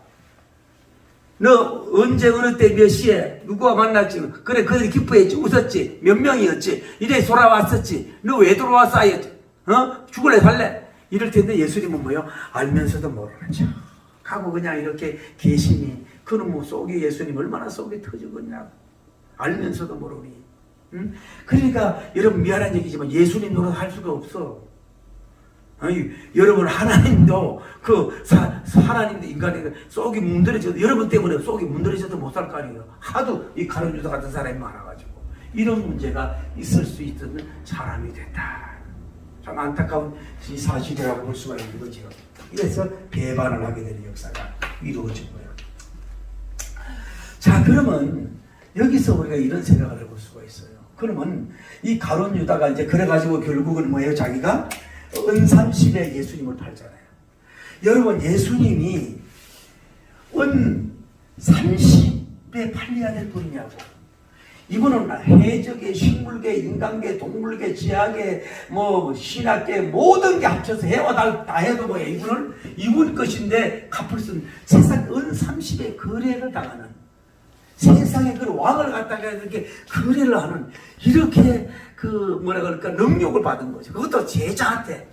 너 언제 어느 때 몇 시에 누구와 만났지? 그래 그들이 기뻐했지 웃었지 몇 명이었지 이래 돌아왔었지 너 왜 돌아왔어 아였지? 죽을래 살래? 이럴 텐데 예수님은 뭐요? 알면서도 모르는 척 하고 그냥 이렇게 계시니 그는 뭐 속이 예수님 얼마나 속이 터지겠냐 알면서도 모르니 그러니까 여러분 미안한 얘기지만 예수님 노릇 할 수가 없어. 여러분 하나님도 하나님도 인간이 속이 문드러져도 여러분 때문에 속이 문드러져도 못 살 거 아니에요. 하도 이 가룟 유다 같은 사람이 많아가지고 이런 문제가 있을 수 있던 사람이 됐다. 참 안타까운 이 사실이라고 볼 수가 있는 거죠. 그래서 배반을 하게 되는 역사가 이루어진 거예요. 자 그러면 여기서 우리가 이런 생각을 해볼 수가 있어요. 그러면 이 가룟 유다가 이제 그래가지고 결국은 뭐예요? 자기가 은 30에 예수님을 팔잖아요. 여러분 예수님이 은 30에 팔려야 될 분이냐고. 이분은 해적계, 식물계, 인간계, 동물계, 지하계, 뭐 신학계 모든 게 합쳐서 해와 다 해도 뭐예요? 이분 것인데 갚을 수 있는 세상 은 30에 거래를 당하는 세상에 그 왕을 갖다가 이렇게 거래를 하는 이렇게 뭐라 그럴까 능력을 받은 거죠. 그것도 제자한테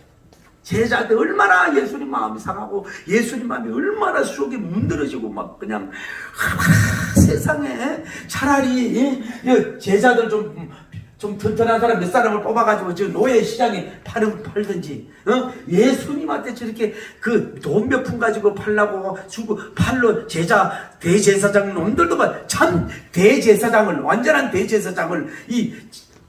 얼마나 예수님 마음이 상하고 예수님 마음이 얼마나 속이 문드러지고 막 그냥 세상에 차라리 제자들 좀 튼튼한 사람 몇 사람을 뽑아가지고 저 노예 시장에 팔든지 예수님한테 저렇게 그 돈 몇 푼 가지고 팔라고 주고 팔로 대제사장 놈들도 참 대제사장을 완전한 대제사장을 이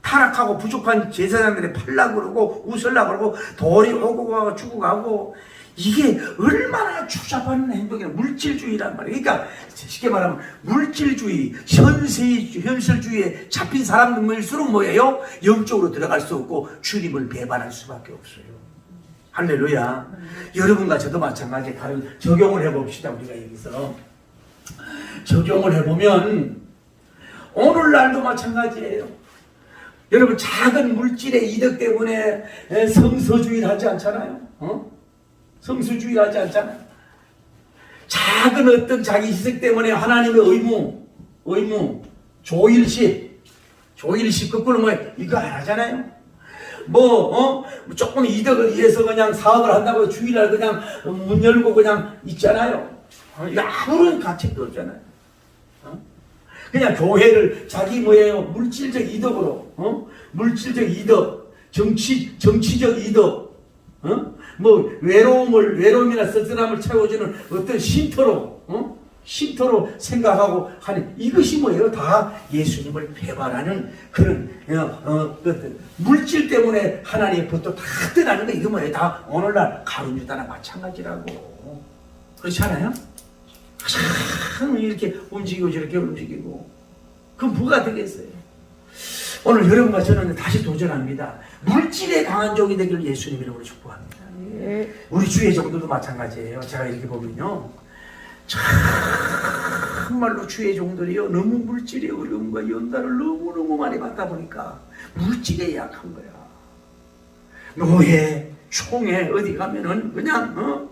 타락하고 부족한 제사장들이 팔라고 그러고 웃으려고 그러고 돈이 오고 가고 주고 가고 이게 얼마나 추잡한 행동이야. 물질주의란 말이에요. 그러니까 쉽게 말하면 물질주의, 현실주의에 잡힌 사람들일수록 뭐예요? 영적으로 들어갈 수 없고 주님을 배반할 수밖에 없어요. 할렐루야. 여러분과 저도 마찬가지에 다른 적용을 해봅시다. 우리가 여기서 적용을 해보면 오늘날도 마찬가지예요. 여러분 작은 물질의 이득 때문에 성서주의를 하지 않잖아요. 성수주의를 하지 않잖아요. 작은 어떤 자기 희생 때문에 하나님의 의무, 조일식 거꾸로 이거 안 하잖아요. 조금 이득을 위해서 그냥 사업을 한다고 주일날 그냥 문 열고 그냥 있잖아요. 이거 아무런 가치도 없잖아요. 그냥 교회를 자기 물질적 이득으로, 물질적 이득, 정치적 이득, 외로움이나 쓸쓸함을 채워주는 어떤 쉼터로, 쉼터로 생각하고 하는 이것이 뭐예요? 다 예수님을 배반하는 그런 물질 때문에 하나님의 법도 다 떠나는 거. 이거 뭐예요? 다 오늘날 가룟 유다나 마찬가지라고. 그렇지 않아요? 참 이렇게 움직이고 저렇게 움직이고. 그럼 뭐가 되겠어요? 오늘 여러분과 저는 다시 도전합니다. 물질에 강한 종이 되기를 예수님 이름으로 축복합니다. 우리 주의 종들도 마찬가지예요. 제가 이렇게 보면요, 정말로 주의 종들이요, 너무 물질의 어려움과 연단을 너무너무 많이 받다 보니까 물질에 약한 거야. 노예, 총회 어디 가면은 그냥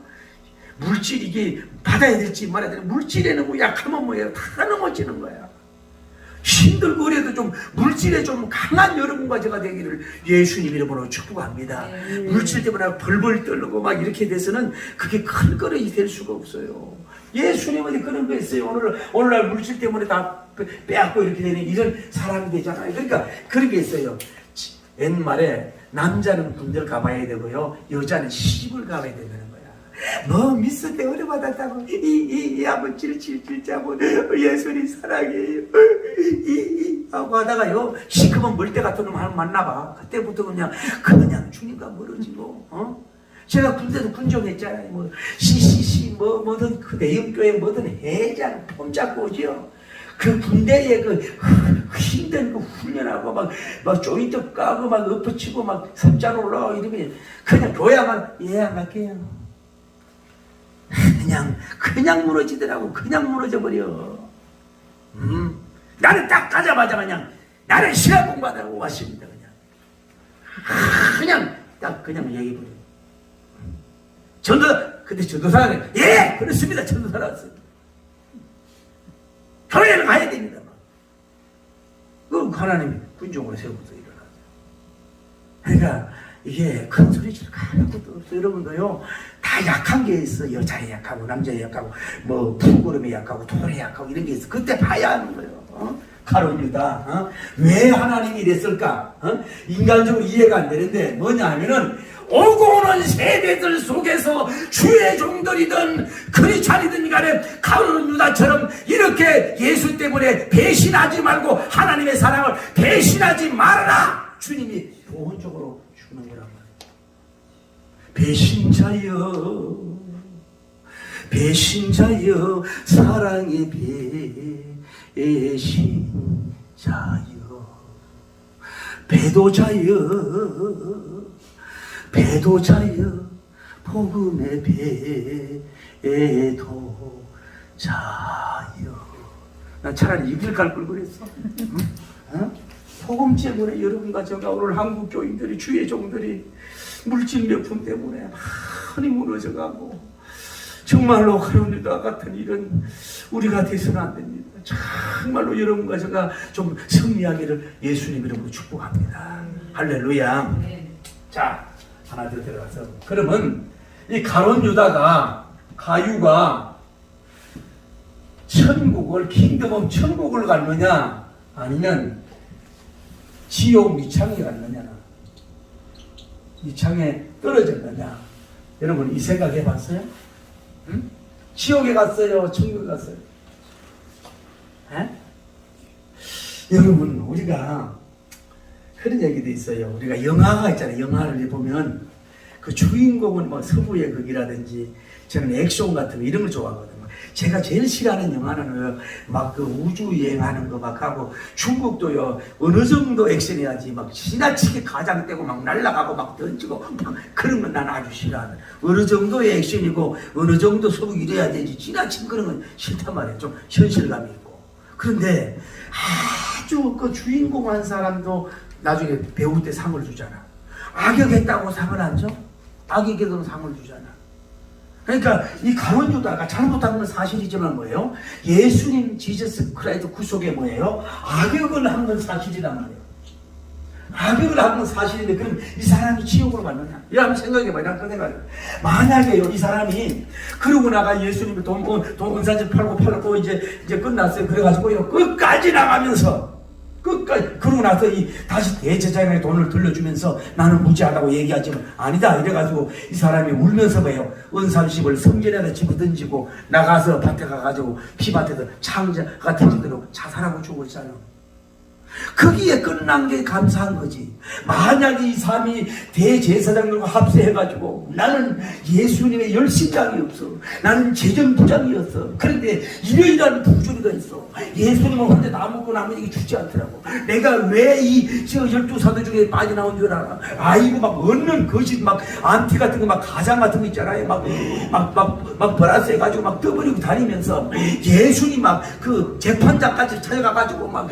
물질, 이게 받아야 될지 말아야 될지, 물질에 너무 약하면 뭐예요? 다 넘어지는 거야. 힘들고 그래도 좀 물질에 좀 강한 여러분과 제가 되기를 예수님 이름으로 축복합니다. 물질 때문에 벌벌 떨고 막 이렇게 돼서는 그게 큰 거릇이 될 수가 없어요. 예수님은 그런 거 있어요. 오늘날 물질 때문에 다 빼앗고 이렇게 되는 이런 사람이 되잖아요. 그러니까 그런 게 있어요. 옛말에 남자는 군대를 가봐야 되고요, 여자는 시집을 가봐야 되는 거야. 뭐 미스 때 어려 받았다고 이 아버지를 질질자고 예수님 사랑해요 하고 하다가요, 시커먼 멀대 같은 놈 하나 만나봐. 그때부터 그냥 주님과 멀어지고. 제가 군대도 군종했잖아요. 뭐 CCC 뭐든 그 대형교회 뭐든 해장 폼 잡고 오지요. 그 군대에 그 힘든 그 훈련하고 막 조인트 까고 막 엎어치고 막 삼자로 올라가고 이러면 그냥 교회만 안 갈게요. 그냥 무너지더라고. 그냥 무너져 버려. 나는 딱 가자마자 그냥 나는 시간 공부하다고 왔습니다. 그냥 얘기해 버려. 근데 전도사는 예 그렇습니다. 전도사라 왔습니다. 교회를 가야 됩니다. 그럼 하나님이 군종으로 세우고서 일어나죠. 그러니까 이게 큰 소리질 하는 것도 없어요. 여러분도요, 다 약한 게 있어. 여자에 약하고 남자에 약하고 뭐 풀구름에 약하고 돌에 약하고 이런 게 있어. 그때 봐야 하는 거예요. 가룟 유다. 왜 하나님이 이랬을까? 인간적으로 이해가 안 되는데 뭐냐 하면은, 오고 오는 세대들 속에서 주의 종들이든 크리스찬이든 간에 가룟 유다처럼 이렇게 예수 때문에 배신하지 말고 하나님의 사랑을 배신하지 말아라. 주님이 보온적으로 주는 거란 말이에요. 배신자여 사랑의 배신자여, 배도자여 복음의 배도자여. 난 차라리 이길 갈 걸 그랬어. 복음 때문에 여러분과 제가 오늘 한국 교인들이, 주의 종들이 물질 명품 때문에 많이 무너져가고, 정말로 가룟 유다 같은 일은 우리가 돼서는 안 됩니다. 정말로 여러분과 제가 좀 승리하기를 예수님 이름으로 축복합니다. 할렐루야. 자, 하나 더 들어가서, 그러면 이 가룟 유다가, 가유가 킹덤 천국을 갔느냐 아니면 지옥 미창에 갔느냐, 미창에 떨어졌느냐. 여러분 이 생각 해봤어요? 응? 지옥에 갔어요? 천국에 갔어요? 여러분, 우리가 그런 얘기도 있어요. 우리가 영화가 있잖아요. 영화를 보면 그 주인공은 뭐 서부의 극이라든지, 저는 액션 같은 거 이런 걸 좋아하거든요. 제가 제일 싫어하는 영화는 막 그 우주 여행하는 거 막 하고, 중국도요 어느 정도 액션해야지 막 지나치게 가장되고 막 날아가고 막 던지고 막 그런 건 난 아주 싫어하는. 어느 정도의 액션이고 어느 정도 소극 이래야 되지, 지나친 그런 건 싫단 말이에요. 좀 현실감이 있고. 그런데 아주 그 주인공 한 사람도 나중에 배우 때 상을 주잖아. 악역했다고 상을 안 줘? 악역에도 상을 주잖아. 그러니까 이 가룟 유다가 잘못한 건 사실이지만 뭐예요? 예수님 지저스 크라이스트 구속에 뭐예요? 악역을 한 건 사실이란 말이에요. 악역을 한 건 사실인데, 그럼 이 사람이 지옥으로 갔느냐? 이거 한번 생각해봐요. 난 그 생각을. 만약에요, 이 사람이 그러고 나가 예수님이 돈 은사집 팔고 이제 끝났어요. 그래가지고요, 끝까지 나가면서 끝까지. 그러고 나서 다시 대제사장에게 돈을 돌려주면서 나는 무지하다고 얘기하지만 아니다 이래가지고 이 사람이 울면서 봐요. 은 30을 성전에다 집어던지고 나가서 밭에 가가지고 피밭에서 창자가 터지도록 자살하고 죽었잖아. 거기에 끝난 게 감사한 거지. 만약에 이 사람이 대제사장들과 합세해가지고 나는 예수님의 열심장이 없어, 나는 재정부장이었어, 그런데 이러이러한 부조리가 있어, 예수님은 혼자 나 먹고 나머지 주지 않더라고, 내가 왜 이 12사도 중에 빠져나온 줄 알아? 아이고 막 얻는 것이 막 안티 같은 거 막 가장 같은 거 있잖아요. 막 버라스 해가지고 막 떠버리고 다니면서 예수님 막 그 재판장까지 찾아가가지고 막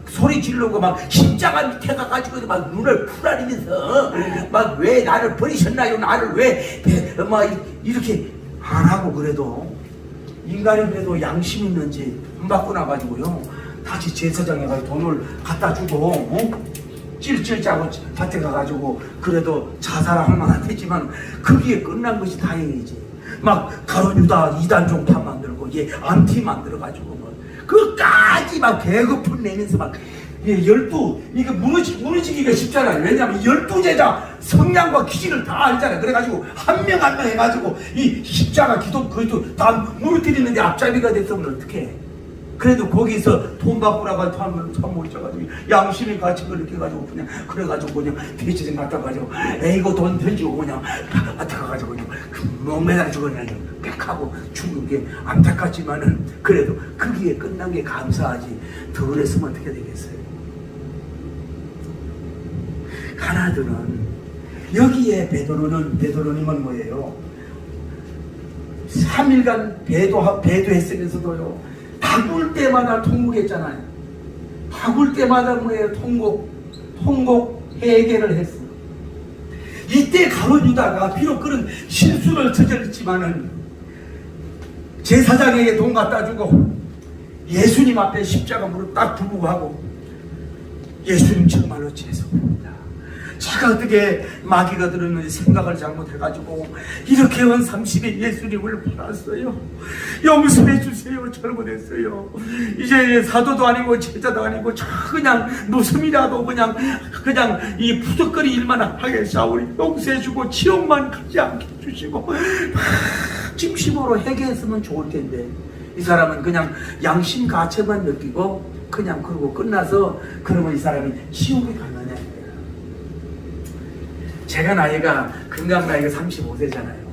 소리 지르고 막 십자가 밑에 가가지고 막 눈을 풀어리면서 막 왜 나를 버리셨나요? 나를 왜 막 이렇게 안 하고, 그래도 인간이 그래도 양심 있는지 돈 받고 나가지고요 다시 제사장에 가서 돈을 갖다 주고 찔찔 짜고 밭에 가가지고 그래도 자살할 만한 했지만 거기에 끝난 것이 다행이지. 막 가룟 유다 2단종 판 만들고 얘 안티 만들어가지고 그까지 막 배고픈 내면서 막 이게 무너지기가 쉽잖아요. 왜냐하면 12제자 성량과 기질을 다 알잖아요. 그래가지고 한 명 한 명 해가지고 이 십자가 기도 그것도 다 무너뜨리는데 앞잡이가 됐으면 어떡해. 그래도 거기서 돈 바꾸라고 참 못져가지고 양심의 가치 그렇게 해가지고 그냥 대치생 갖다 가지고 에이고 돈 던지고 그냥 밭에 가가지고 그냥 목매달리고 그냥 빽하고 죽은 게 안타깝지만은 그래도 거기에 끝난 게 감사하지. 더 그랬으면 어떻게 되겠어요? 가나들은 여기에 베드로님은 뭐예요? 3일간 배도했으면서도요 바꿀 때마다 통곡했잖아요. 바꿀 때마다 뭐예요? 통곡 해결을 했어. 이때 가룟 유다가 비록 그런 실수를 저질렀지만은 제사장에게 돈 갖다 주고 예수님 앞에 십자가 무릎 딱 부부고 하고, 예수님 정말로 죄송합니다, 제가 어떻게 마귀가 들었는지 생각을 잘못해가지고 이렇게 온 30의 예수님을 팔았어요. 용서해 주세요. 잘못했어요. 이제 사도도 아니고 제자도 아니고 그냥 무슨이라도 그냥 이 푸석거리 일만 하게 싸우니 용서해 주고 지옥만 가지 않게 해주시고 진심으로 회개했으면 좋을 텐데 이 사람은 그냥 양심 가책만 느끼고 그냥 그러고 끝나서 그러면 이 사람이 지옥에 가느냐. 제가 건강 나이가 35세잖아요.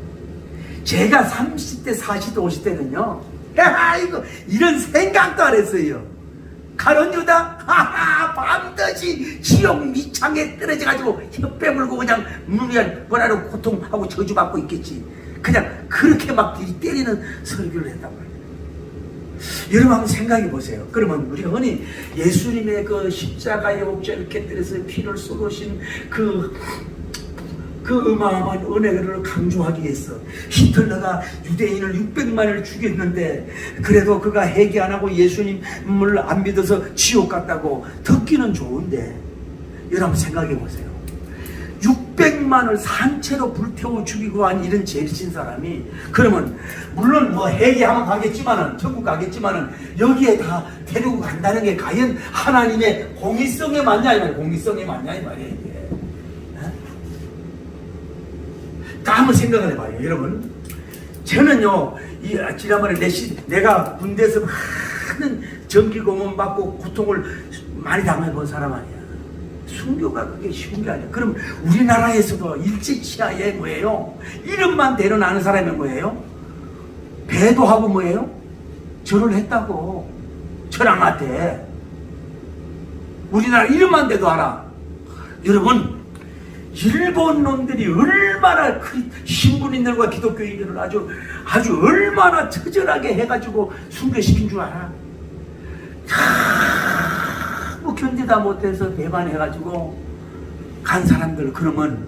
제가 30대, 40대, 50대는요, 이거 이런 생각도 안 했어요. 가룟 유다, 밤낮이 지옥 밑창에 떨어져가지고 혀 빼물고 그냥 뭐라로 고통하고 저주받고 있겠지. 그냥 그렇게 막 때리는 설교를 했단 말이에요. 여러분 한번 생각해 보세요. 그러면 우리가 흔히 예수님의 그 십자가의 옥죄를 곁들여서 피를 쏟으신 그 어마어마한 은혜를 강조하기 위해서 히틀러가 유대인을 600만을 죽였는데 그래도 그가 회개 안 하고 예수님을 안 믿어서 지옥 갔다고 듣기는 좋은데, 여러분 생각해 보세요. 600만을 산채로 불태워 죽이고 한 이런 죄진 사람이, 그러면 물론 뭐 회개하면 가겠지만은 천국 가겠지만은 여기에 다 데리고 간다는 게 과연 하나님의 공의성에 맞냐 이 말이에요. 공의성에 맞냐 이 말이에요. 이게. 다 한번 생각을 해봐요. 여러분, 저는요 지난번에 내가 군대에서 많은 전기고문 받고 고통을 많이 당해본 사람 아니야. 순교가 그게 쉬운 게 아니야. 그럼 우리나라에서도 일제치하에 뭐예요? 이름만 대는 아는 사람이 뭐예요? 배도하고 뭐예요? 절을 했다고. 철왕한테 우리나라 이름만 대도 알아. 여러분, 일본 놈들이 얼마나 신군인들과 기독교인들을 아주 얼마나 처절하게 해가지고 순교시킨 줄 알아? 뭐 견디다 못해서 배반해가지고 간 사람들, 그러면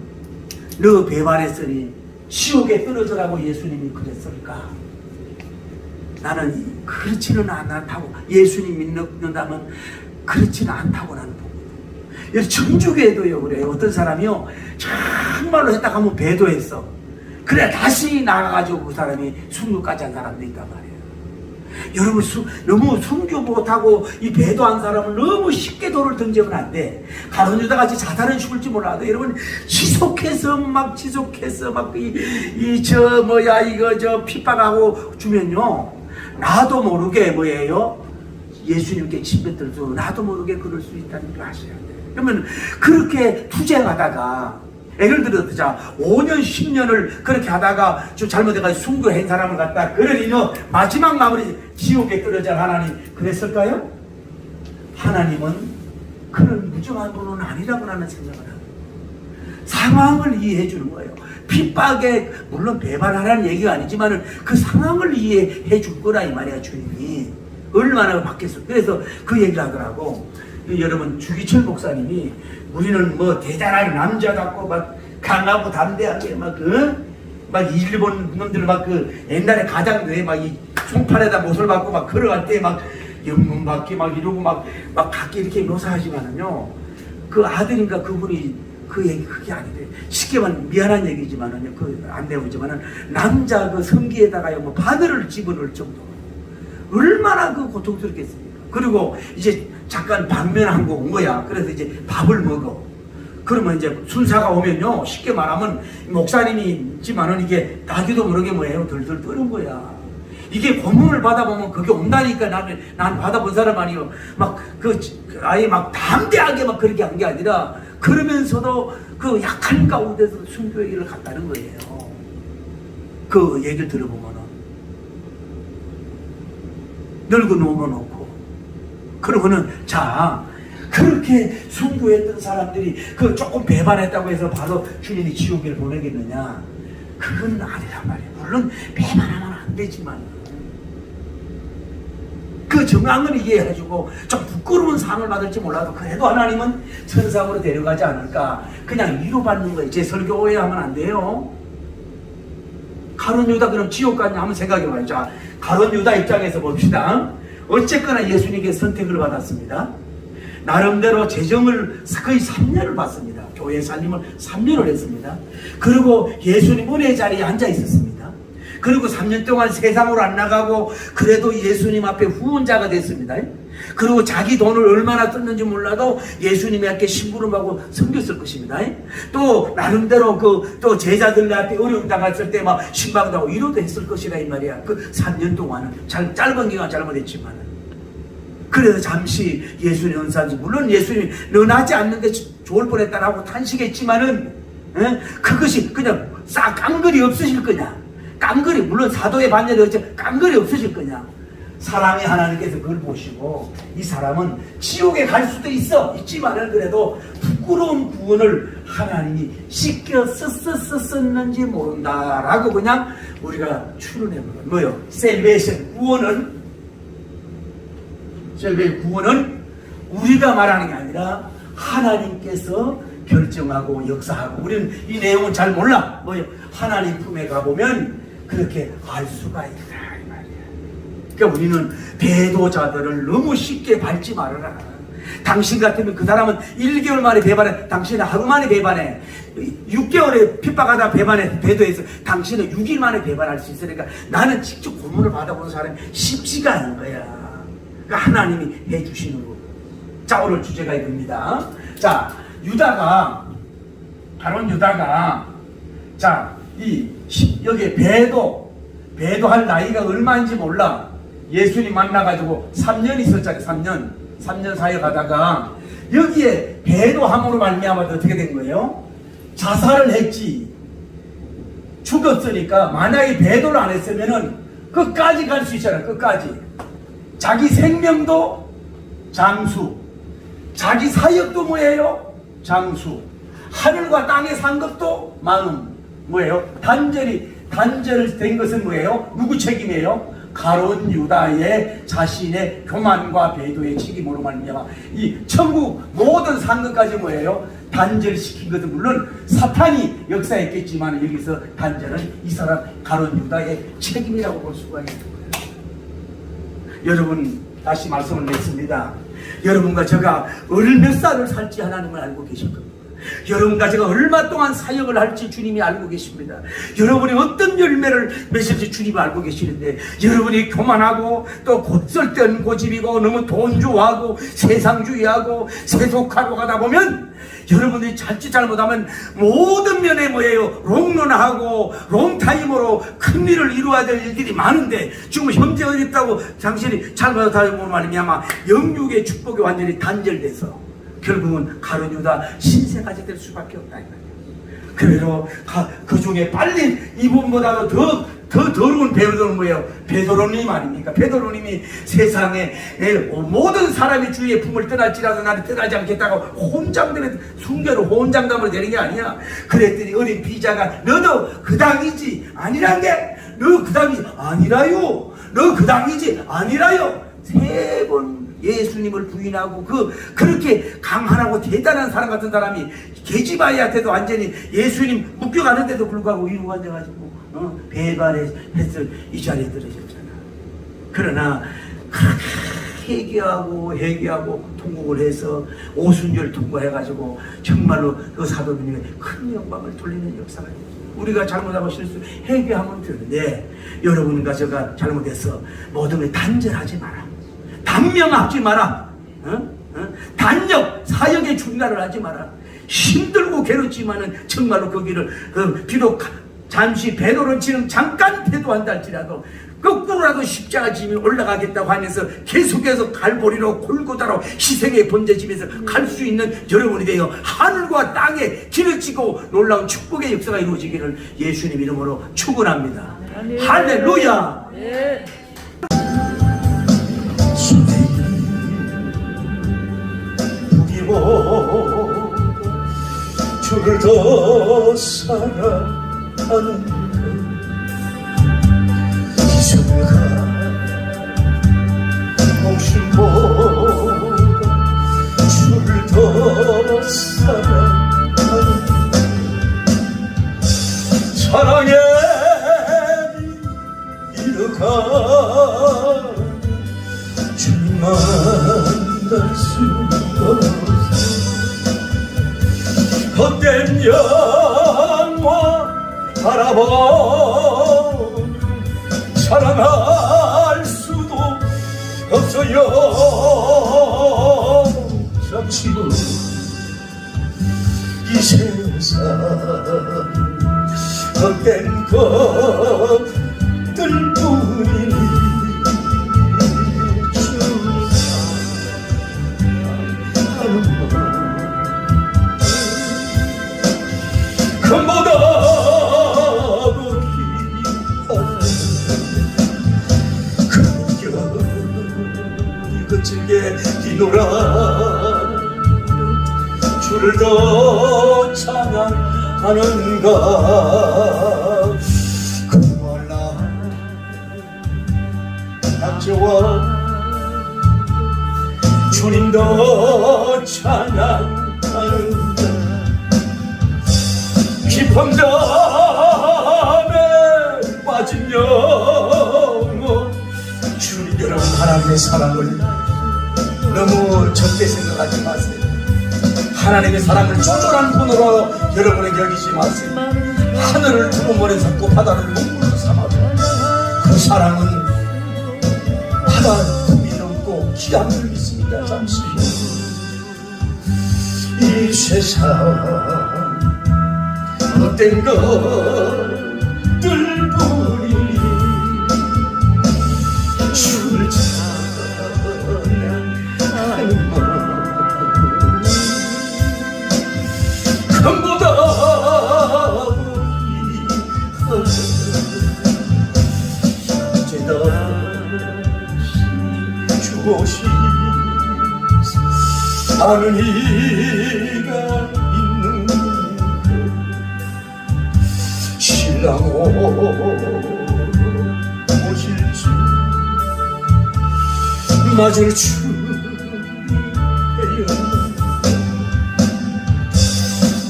너 배반했으니 지옥에 떨어져라고 예수님이 그랬을까? 나는 그렇지는 않다고, 예수님 믿는다면 그렇지는 않다고 나는 봅니다. 천주교에도요 그래요. 어떤 사람이요 정말로 했다가 하면 배도했어. 그래 다시 나가가지고 그 사람이 순교까지 한 사람도 있단 말이에요. 여러분 너무 순교 못하고 이 배도한 사람을 너무 쉽게 돌을 던지면 안 돼. 가룟 유다 같이 자살은 죽을지 몰라도 여러분 지속해서 막 핍박하고 주면요, 나도 모르게 뭐예요? 예수님께 침뱉들도 나도 모르게 그럴 수 있다는 걸 아셔야 돼. 그러면 그렇게 투쟁하다가 예를 들어서 자 5년 10년을 그렇게 하다가 좀 잘못해가지고 순교한 사람을 갖다 그러니 너 마지막 마무리 지옥에 떨어져 하나님 그랬을까요? 하나님은 그런 무정한 분은 아니라고 나는 생각을 합니다. 상황을 이해해 주는 거예요. 핍박에 물론 배반하라는 얘기가 아니지만은 그 상황을 이해해 줄 거라 이 말이야. 주님이 얼마나 받겠어. 그래서 그 얘기를 하더라고. 여러분 주기철 목사님이 우리는 뭐 대단한 남자 같고 막 강하고 담대하게 막 일본 놈들 막 옛날에 가장들이 막 이 총판에다 못을 받고 막 걸어갈 때 막 영문 받기 막 이러고 막 갖기 이렇게 묘사하지만은요, 그 아들인가 그분이 그 얘기 그게 아닌데 쉽게 말하면 미안한 얘기지만은요, 그 안 배우지만은 남자 그 성기에다가요 뭐 바늘을 집어넣을 정도로 얼마나 그 고통스럽겠습니까? 그리고 이제 잠깐 방면하고 온 거야. 그래서 이제 밥을 먹어. 그러면 이제 순사가 오면요, 쉽게 말하면 목사님이 있지만은 이게 나기도 모르게 뭐예요, 덜덜 떠는 거야. 이게 고문을 받아보면 그게 온다니까. 난 받아본 사람 아니요. 아예 막 담대하게 막 그렇게 한 게 아니라 그러면서도 그 약한 가운데서 순교의 길을 갔다는 거예요. 그 얘기를 들어보면은 늙어 놓고 그러고는 자 그렇게 순교했던 사람들이 그 조금 배반했다고 해서 바로 주님이 지옥에 보내겠느냐? 그건 아니란 말이에요. 물론 배반하면 안 되지만 그 정황을 이해해주고 좀 부끄러운 상을 받을지 몰라도 그래도 하나님은 천상으로 데려가지 않을까. 그냥 위로받는 거예요. 제 설교 오해하면 안 돼요. 가룟 유다 그럼 지옥 갔냐 한번 생각해봐요. 자, 가룟 유다 입장에서 봅시다. 어쨌거나 예수님께 선택을 받았습니다. 나름대로 재정을 거의 3년을 받습니다. 교회 살림을 3년을 했습니다. 그리고 예수님 은혜 자리에 앉아 있었습니다. 그리고 3년 동안 세상으로 안 나가고 그래도 예수님 앞에 후원자가 됐습니다. 그리고 자기 돈을 얼마나 썼는지 몰라도 예수님께 심부름하고 섬겼을 것입니다. 또 나름대로 또 제자들한테 어려움 당했을 때 막 신방도 위로도 했을 것이라 이 말이야. 그 3년 동안은 짧은 기간 잘못했지만 그래서 잠시 예수님 은사지. 물론 예수님 너 나지 않는 게 좋을 뻔했다라고 탄식했지만은 그것이 그냥 싹 깡그리 없으실 거냐? 깡그리, 물론 사도의 반열이 어째 깡그리 없으실 거냐? 사랑의 하나님께서 그걸 보시고 이 사람은 지옥에 갈 수도 있지만은 그래도 부끄러운 구원을 하나님이 씻겨 썼는지 모른다라고 그냥 우리가 추론해보는 뭐요? 셀베이션 구원은 우리가 말하는 게 아니라 하나님께서 결정하고 역사하고 우리는 이 내용은 잘 몰라. 뭐요? 하나님 품에 가보면 그렇게 알 수가 있다 이 말이야. 그러니까 우리는 배도자들을 너무 쉽게 밟지 말아라. 당신 같으면 그 사람은 1개월 만에 배반해. 당신은 하루 만에 배반해. 6개월에 핍박하다 배도해서 당신은 6일 만에 배반할 수 있으니까 나는 직접 고문을 받아본 사람이 쉽지가 않은 거야. 그러니까 하나님이 해주시는 거고. 자, 오늘 주제가 이겁니다. 자, 가룟 유다가 자, 여기 배도할 나이가 얼마인지 몰라. 예수님 만나가지고 3년 있었잖아요. 3년 사이에 가다가 여기에 배도함으로 말미암아 어떻게 된 거예요? 자살을 했지. 죽었으니까 만약에 배도를 안 했으면은 끝까지 갈 수 있잖아요. 끝까지. 자기 생명도 장수, 자기 사역도 뭐예요? 장수. 하늘과 땅에 산 것도 마음. 뭐예요? 단절된 것은 뭐예요? 누구 책임이에요? 가룟 유다의 자신의 교만과 배도의 책임으로 말미암아 이 천국 모든 산 것까지 뭐예요? 단절시킨 것은 물론 사탄이 역사했겠지만 여기서 단절은 이 사람 가룟 유다의 책임이라고 볼 수가 있는 거예요. 여러분 다시 말씀을 냈습니다. 여러분과 제가 어느 몇 살을 살지 하나님을 알고 계실 겁니다. 여러분과 제가 얼마 동안 사역을 할지 주님이 알고 계십니다. 여러분이 어떤 열매를 맺을지 주님이 알고 계시는데, 여러분이 교만하고 또 쓸데없는 고집이고 너무 돈 좋아하고 세상주의하고 세속하고 가다 보면 여러분들이 자칫 잘못하면 모든 면에 뭐예요? 롱런하고 롱타임으로 큰 일을 이루어야 될 일들이 많은데, 지금 현재 어렵다고 당신이 잘못하다 보면 말이냐마 영육의 축복이 완전히 단절돼서 결국은 가룟 유다 신세까지 될 수밖에 없다. 그래도 그 중에 빨리 이분보다도 더 더러운 베드로는 뭐예요? 베드로님 아닙니까? 베드로님이 세상에 모든 사람이 주의 품을 떠날지라도 나를 떠나지 않겠다고 혼장들의 순결을 혼장담으로 되는 게 아니야. 그랬더니 어린 비자가 너도 그 당이지 아니란 게, 너 그 당이지 아니라요, 너 그 당이지 아니라요. 3번 예수님을 부인하고 그렇게 강하고 대단한 사람 같은 사람이 게지바이한테도 완전히 예수님 묶여가는데도 불구하고 위로 앉아가지고 배반했을 이 자리에 들으셨잖아. 그러나 그렇게 회개하고 통곡을 해서 오순절 통과해가지고 정말로 그 사도님의 큰 영광을 돌리는 역사가 있어요. 우리가 잘못하고 실수 회개하면 되는데, 여러분과 제가 잘못해서 모든 걸 단절하지 마라. 단명하지 마라. 단역 사역의 중단을 하지 마라. 힘들고 괴롭지만은 정말로 거기를 비록 잠시 배도는 지금 잠깐 배도한다 할지라도 거꾸로라도 십자가 지면 올라가겠다고 하면서 계속해서 갈보리로 골고다로 희생의 번제집에서 갈 수 있는 여러분이 되어 하늘과 땅에 길을 치고 놀라운 축복의 역사가 이루어지기를 예수님 이름으로 축원합니다. 할렐루야. 네. 주를 더 사랑하는 기술가 목숨보다 주를 더 사랑하는 사랑에 이르가 주님만 날 수 없어. 헛된 영화 바라보면 사랑할 수도 없어요. 잠시 후 이 세상 헛된 것들뿐이니 금보다도 귀한 금경이 거칠게 뛰노라 주를 더 찬양하는가. 그말라 낙제와 주님 더 찬양하는가. 깊은 잠에 빠진 영혼. 주님 여러분, 하나님의 사랑을 너무 적게 생각하지 마세요. 하나님의 사랑을 조절한 분으로 여러분에게 여기지 마세요. 하늘을 두루머리 삼고 바다를 눈물로 삼아도 그 사랑은 바다 품이 넘고 기한을 믿습니다. 잠시 이 세상 헛된 것들뿐이니 주를 찬양하는 것. 금보다도 귀한 죄다시 주오시 아는 이가 있는 신랑 오실 줄 맞을 준비해요.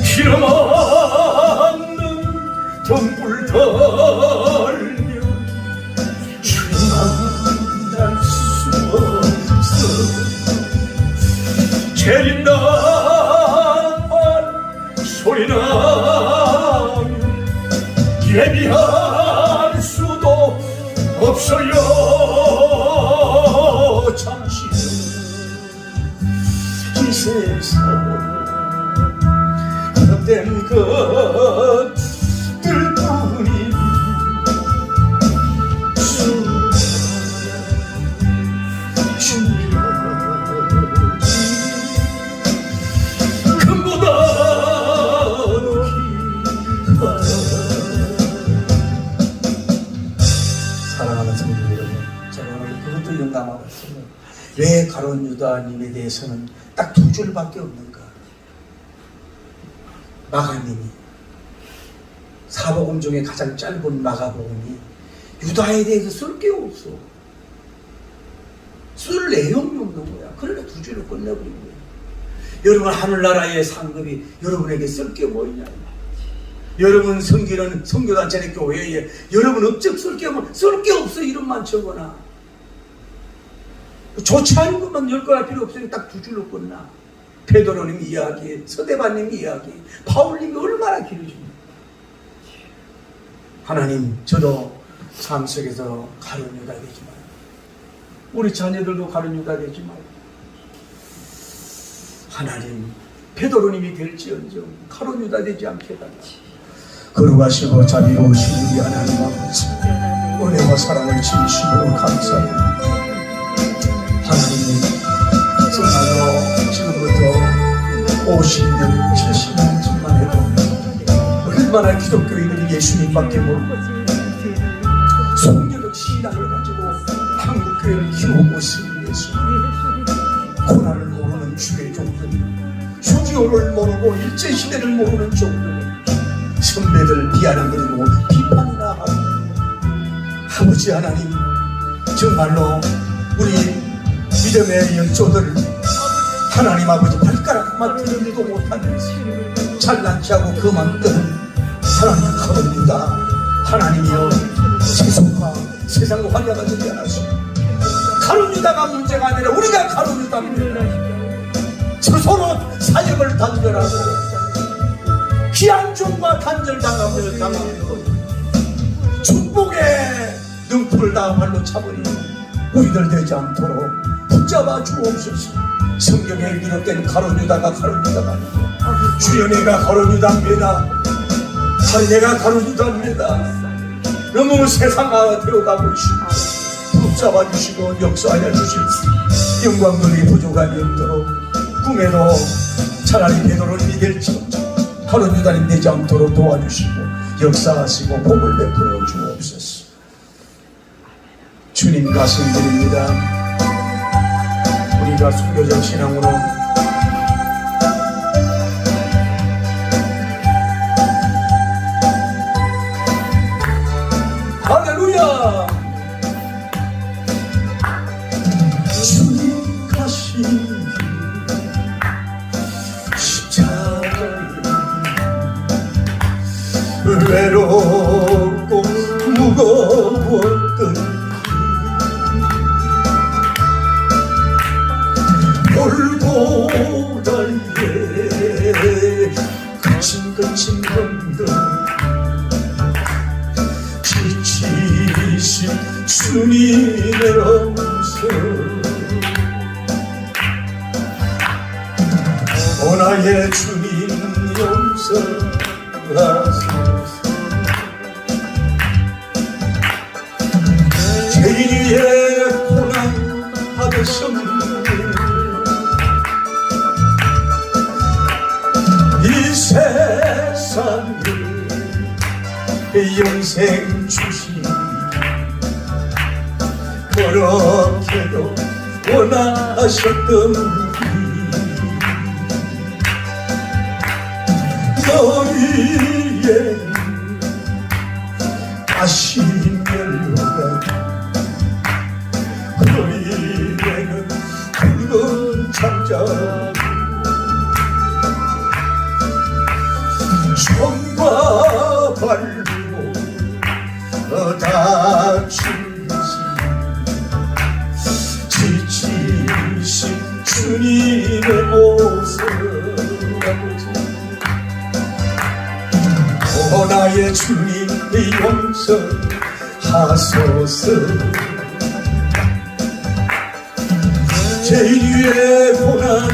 피름 없는 등불 달며 주님만 날 수 없어. 재림난 없어요 잠시 이 세상 헛된 것들뿐인 금보다 사랑하는 성도 여러분, 제가 오늘 그것도 영감하겠습니다. 왜 가룟 유다님에 대해서는 딱 두 줄밖에 없는가? 마가님이 사복음 중에 가장 짧은 마가복음이 유다에 대해서 쓸 게 없어. 쓸 내용이 없는 거야. 그러니까 두 줄로 끝내버린 거야. 여러분 하늘나라의 상급이 여러분에게 쓸 게 뭐 있냐? 여러분 섬기는 선교단체의 교회에 여러분 업적 쓸 게 없어. 이름만 적어놔. 좋지 않은 것만 열거할 필요 없으니까 딱 두 줄로 끝나. 베드로님 이야기, 서대반님 이야기, 바울님이 얼마나 길어집니까? 하나님, 저도 삶 속에서 가룟 유다 되지 말고, 우리 자녀들도 가룟 유다 되지 말고, 하나님, 베드로님이 될지언정 가룟 유다 되지 않게 해달라. 거룩하시고 자비로우신 우리 하나님 아버지, 은혜와 사랑을 진심으로 감사합니다. 하나님, 정말로 지금부터 50년, 70년 전만 해도 얼마나 기독교인들이 예수님밖에 모르고 성경적 신앙을 가지고 한국교회를 키우고 있으니 위해서 고난을 모르는 주의 종들, 주기호를 모르고 일제시대를 모르는 종들, 선배들 비아냥거리고 비판이나 하고, 아버지 하나님, 정말로 우리 믿음의 영조들, 하나님 아버지 발가락만 들지도 못하면서 잘난치 하고 그만큼 하나님 가릅니다. 하나님이여, 세상과 세상과 환자가 되지 않았습니다. 가룟유다가 문제가 아니라 우리가 가룟유다입니다. 스스로 사역을 단절하고 귀한 종과 단절당하고 축복의 능풀을 다 발로 차버리는 우리들 되지 않도록 붙잡아 주옵소서. 성경에 기록된 가룟유다가 아니고 주여, 내가 가룟유다입니다. 내가 가룟유다입니다. 너무 세상화 되어가고 있습니다. 붙잡아 주시고 역사하여 주십시오. 영광들이 부족함이 없도록, 꿈에도 차라리 베드로님이 될지언정 가룟유다님 되지 않도록 도와주시고 역사하시고 복을 베풀어 주옵소서. 주님 말씀드립니다. 우리가 순교적 신앙으로 할렐루야! 주님 가신 십자가에 외롭고 무거웠던 골고다에 거친 건들 지치신 주님의 omso 나의 주님 용서하소서. 죄인의 고난 받으셨네. 이 세상에 영생 주신 그렇게도 원하셨던 너희의 아신 멸로가 너희에는 붉은 창자 손과 발로 다치신 지치신 주님의 모습 오 나의 주님 용서하소서. 하소서. 죄인의 고난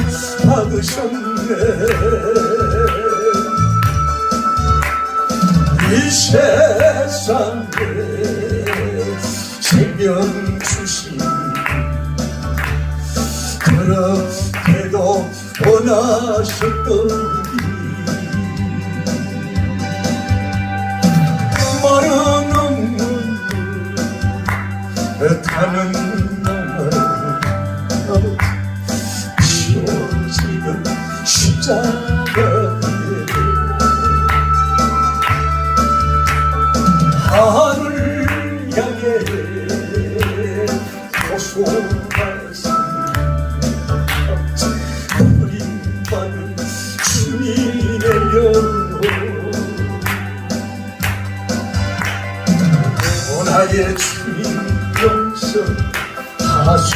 받으셨네. 이 세상에 생명 주신 그렇게도 원하셨던 마른 눈물 타는 나를 지워지는 십자가에 하늘 향해 호소하시 버림받은 주님의 영혼 나의 주님 용서하소서.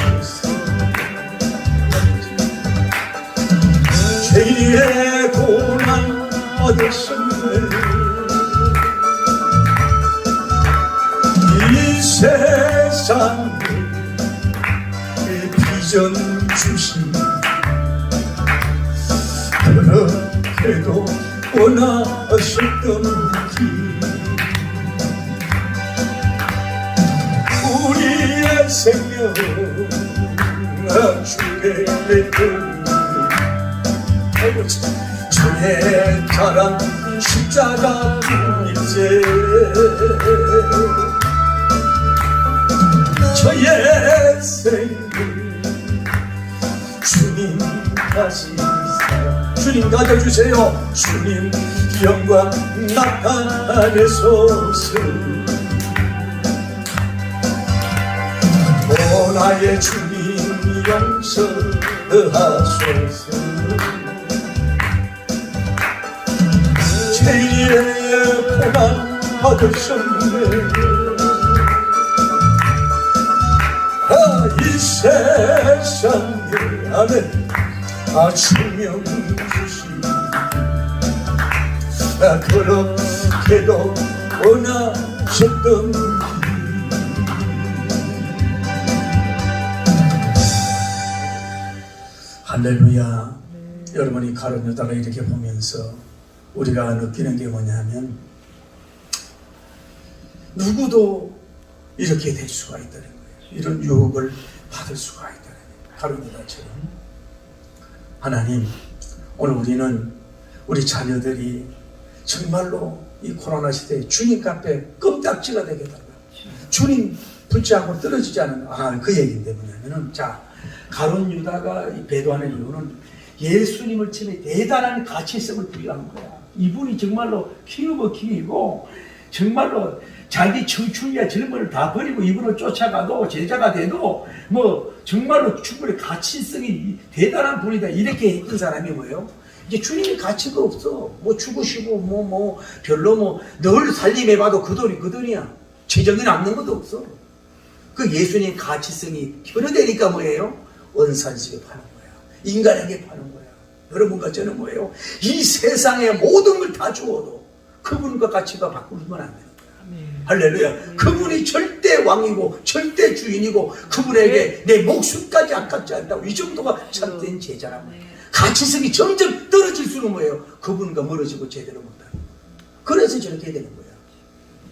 죄인의 고난 받으셨네. 이 세상에 비전 주신 그렇게도 원하셨던 길 우리의 생명 주의 품 주의 자랑 십자가 일세 저의 생명 주님 가지사 주님 가져주세요. 주님 영광 나타내소서. 오 나의 주님 용서하소서. 죄인의 고난 받으셨네. 이 세상에 아멘 생명 주신 그렇게도 원하셨던 할렐루야. 여러분이 가론 유다가 이렇게 보면서 우리가 느끼는 게 뭐냐면 누구도 이렇게 될 수가 있다는 거예요. 이런 유혹을 받을 수가 있다는 거예요. 가론 유다처럼. 하나님, 오늘 우리는 우리 자녀들이 정말로 이 코로나 시대에 주님 앞에 껌딱지가 되게 달라. 주님 붙잡고 떨어지지 않는 그 얘기인데 뭐냐면은 자 가론 유다가 배도하는 이유는 예수님을 처음에 대단한 가치성을 부여한 거야. 이분이 정말로 킹 오브 킹이고 정말로 자기 청춘이야 젊음을 다 버리고 이분을 쫓아가도 제자가 돼도 뭐 정말로 충분히 가치성이 대단한 분이다 이렇게 했던 사람이 뭐예요? 이제 주님이 가치가 없어. 뭐 죽으시고 뭐 별로 뭐 늘 살림해봐도 그 돈이야. 재정이 남는 것도 없어. 그 예수님 가치성이 변화되니까 뭐예요? 언산식에 파는 거야. 인간에게 파는 거야. 여러분과 저는 뭐예요? 이 세상의 모든 걸 다 주어도 그분과 가치가 바꾸면 안 되는 거야. 할렐루야. 그분이 절대 왕이고 절대 주인이고 그분에게 내 목숨까지 아깝지 않다고 이 정도가 참된 제자라고. 가치성이 점점 떨어질수록 뭐예요? 그분과 멀어지고 제대로 못하는 거야. 그래서 저렇게 되는 거야.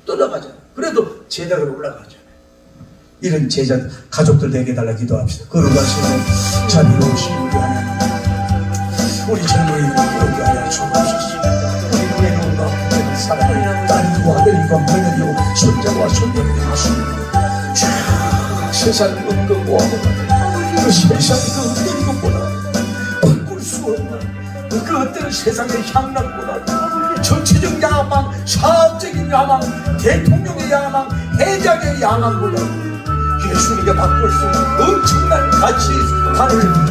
떠나가잖아. 그래도 제자로 올라가잖아. 이런 제자 가족들 되게 달라 기도합시다. 거룩하시고 자비로우신 우리 하나님, 우리 젊은이들 여기 하여 주옵소서. 우리 눈에 놓은 가운데 사랑을 딸과 아들과 며느리고 손자와 손녀를 하시고 세상 어떤 것보다 그 세상 어떤 것보다 바꿀 수 없는 그 어떤 세상의 향락보다 정치적 야망, 사업적인 야망, 대통령의 야망, 회장의 야망보다 예수님께 바꿀 수 있는 엄청난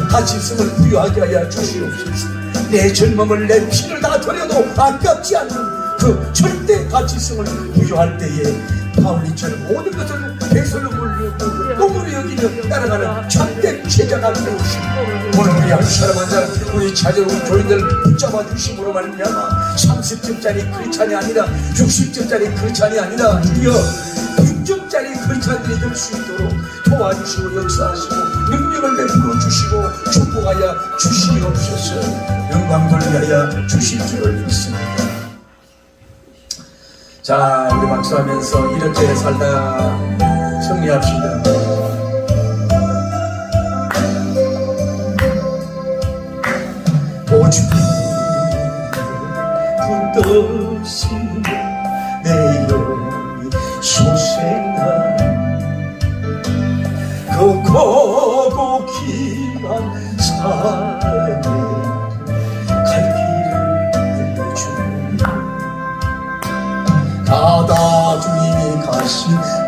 가치성을 부여하게 하여 주시옵소서. 내 젊음을 내 피를 다 드려도 아깝지 않는 그 절대 가치성을 부여할 때에 바울이처럼 모든 것을 배설로 물리고 똥으로 여기며 따라가는 참된 제자가 되오시고 오늘 우리 한 사람 한 사람 우리 자녀 우리 교인들 붙잡아 주심으로 말미암아 30점짜리 크리스찬이 아니라 60점짜리 크리스찬이 아니라 주여 100점짜리 그 자들이 될 수 있도록 도와주시고 역사하시고 능력을 베풀어 주시고 축복하여 주시옵소서. 영광 돌리하여 주실 줄을 믿습니다. 자, 우리 박수하면서 이렇게 살다 정리합시다. 오직 붙드시며 내 영이 소생한 그 거룩한 산에 갈 길을 알려주니 가다 주님이 가신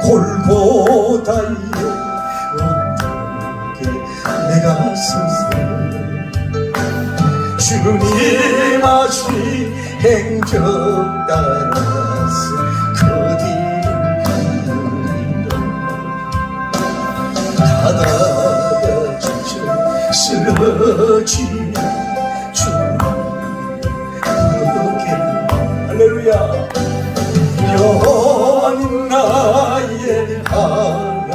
골고다이여 어떻게 내가 서서 주님 하신 행적 따라서 그 길을 가다가 지쳐 쓰러지며 주님 그렇게 할렐루야 영원히 나의 하나님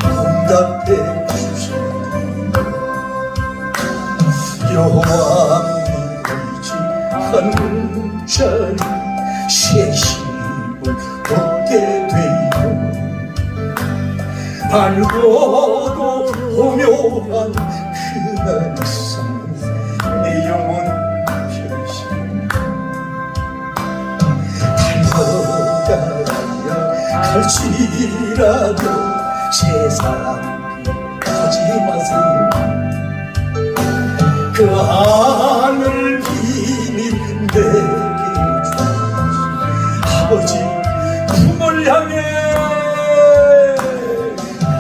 응답해 주시니 여호와 한 자리 새 힘을 얻게 되어 알고도 오묘한 그날 내 영혼 편신 달려가야 갈지라도 세상 가지 마세요. 그 하늘 비밀 내게 주신 아버지 품을 향해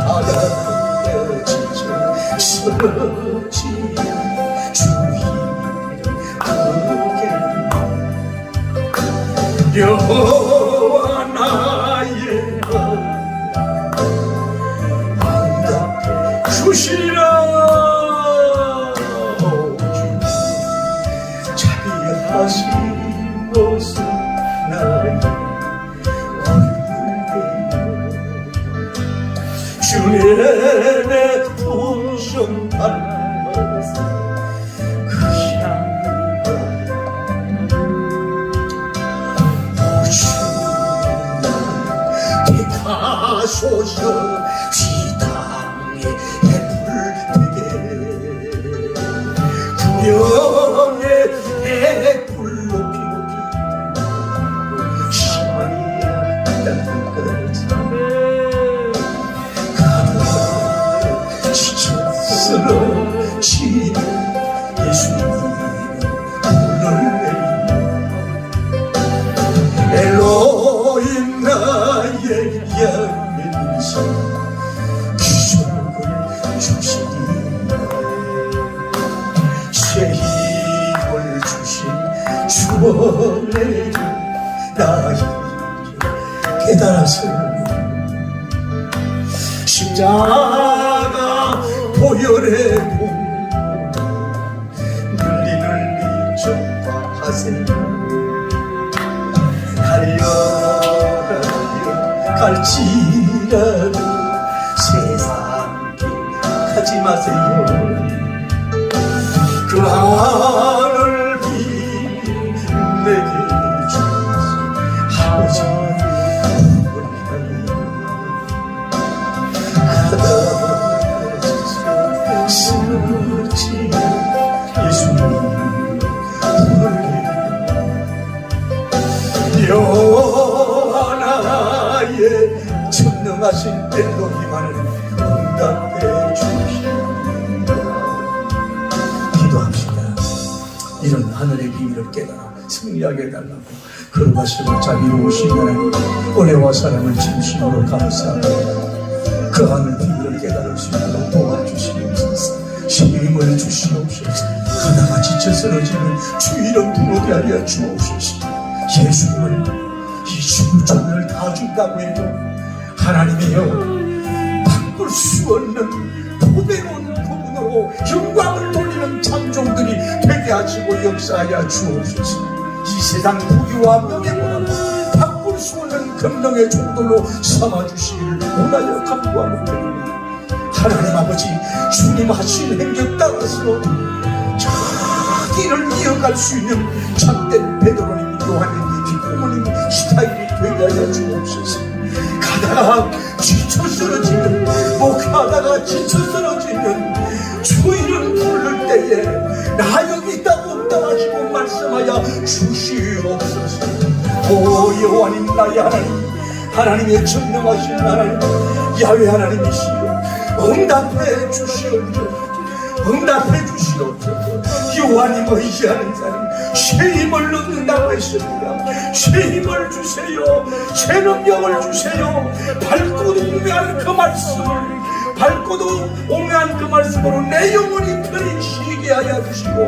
나가 지쳐 쓰러지 주의 그게 여호와 나의 응답해 주시리라. 하신 것은 나의 얼굴에 주님의 풍성 닮아서 그 향을 오주님 택하소서 이 땅에 해풀 되게 구령의 불로 피고 시간이야 땅끝 가다 지쳐 쓰러지는 예수님의 불을 내리며 엘로힘 나의 양면서 기적을 주시니 새 힘을 주신 주원의 나이 깨달아서 십자가 보혈의 공 널리 전파하세요. 달려가려 갈지라도 세상 길 가지 마세요. 그 하늘 비밀 내게 주신 아버지 가다 쓰러지 예수님 여호와 나의 전능하신 엘로힘 하나님 응답해 주시옵소서. 기도합시다. 이런 하늘의 비밀을 깨달아 승리하게 해달라고 거룩하시고 자비로우신 하나님 은혜와 사랑을 진심으로 감사합니다. 그 하늘 비밀을 깨달을 수 있도록 도와주시옵소서. 힘을 주시옵소서. 가다가 지쳐 쓰러지는 주 이름 부르게 하여 주옵소서. 예수님을 이 주전을 다 준다고 해도 하나님이여 바꿀 수 없는 보배로운 부분으로 영광을 돌리는 창종들이 되게 하시고 역사하여 주옵소서. 이 세상 부귀와 명예보다 바꿀 수 없는 금령의 종들로 삼아주시기를 원하여 간구하는 때입니다. 하나님 아버지, 주님 하신 행적 따라서 저 길을 이어갈 수 있는 참된 베드로님, 요한님, 뒷부모님 스타일이 되게 하여 주옵소서. 가다가 지쳐 쓰러지는, 목하다가 지쳐 쓰러지는 주 이름 부를 때에 나 여기 있다고 없다 하시고 말씀하여 주시옵소서. 오 여호와님, 나의 하나님, 하나님의 전능하신 하나님, 야훼 하나님이시여, 응답해 주시옵소서. 응답해 주시옵소서. 여호와님 의지하는 사람 새 힘을 얻는다고 했습니다. 새 힘을 주세요. 새 능력을 주세요. 밟고도 옹매한 그 말씀을, 밟고도 옹매한 그 말씀으로 내 영혼이 편히 쉬게 하여 주시고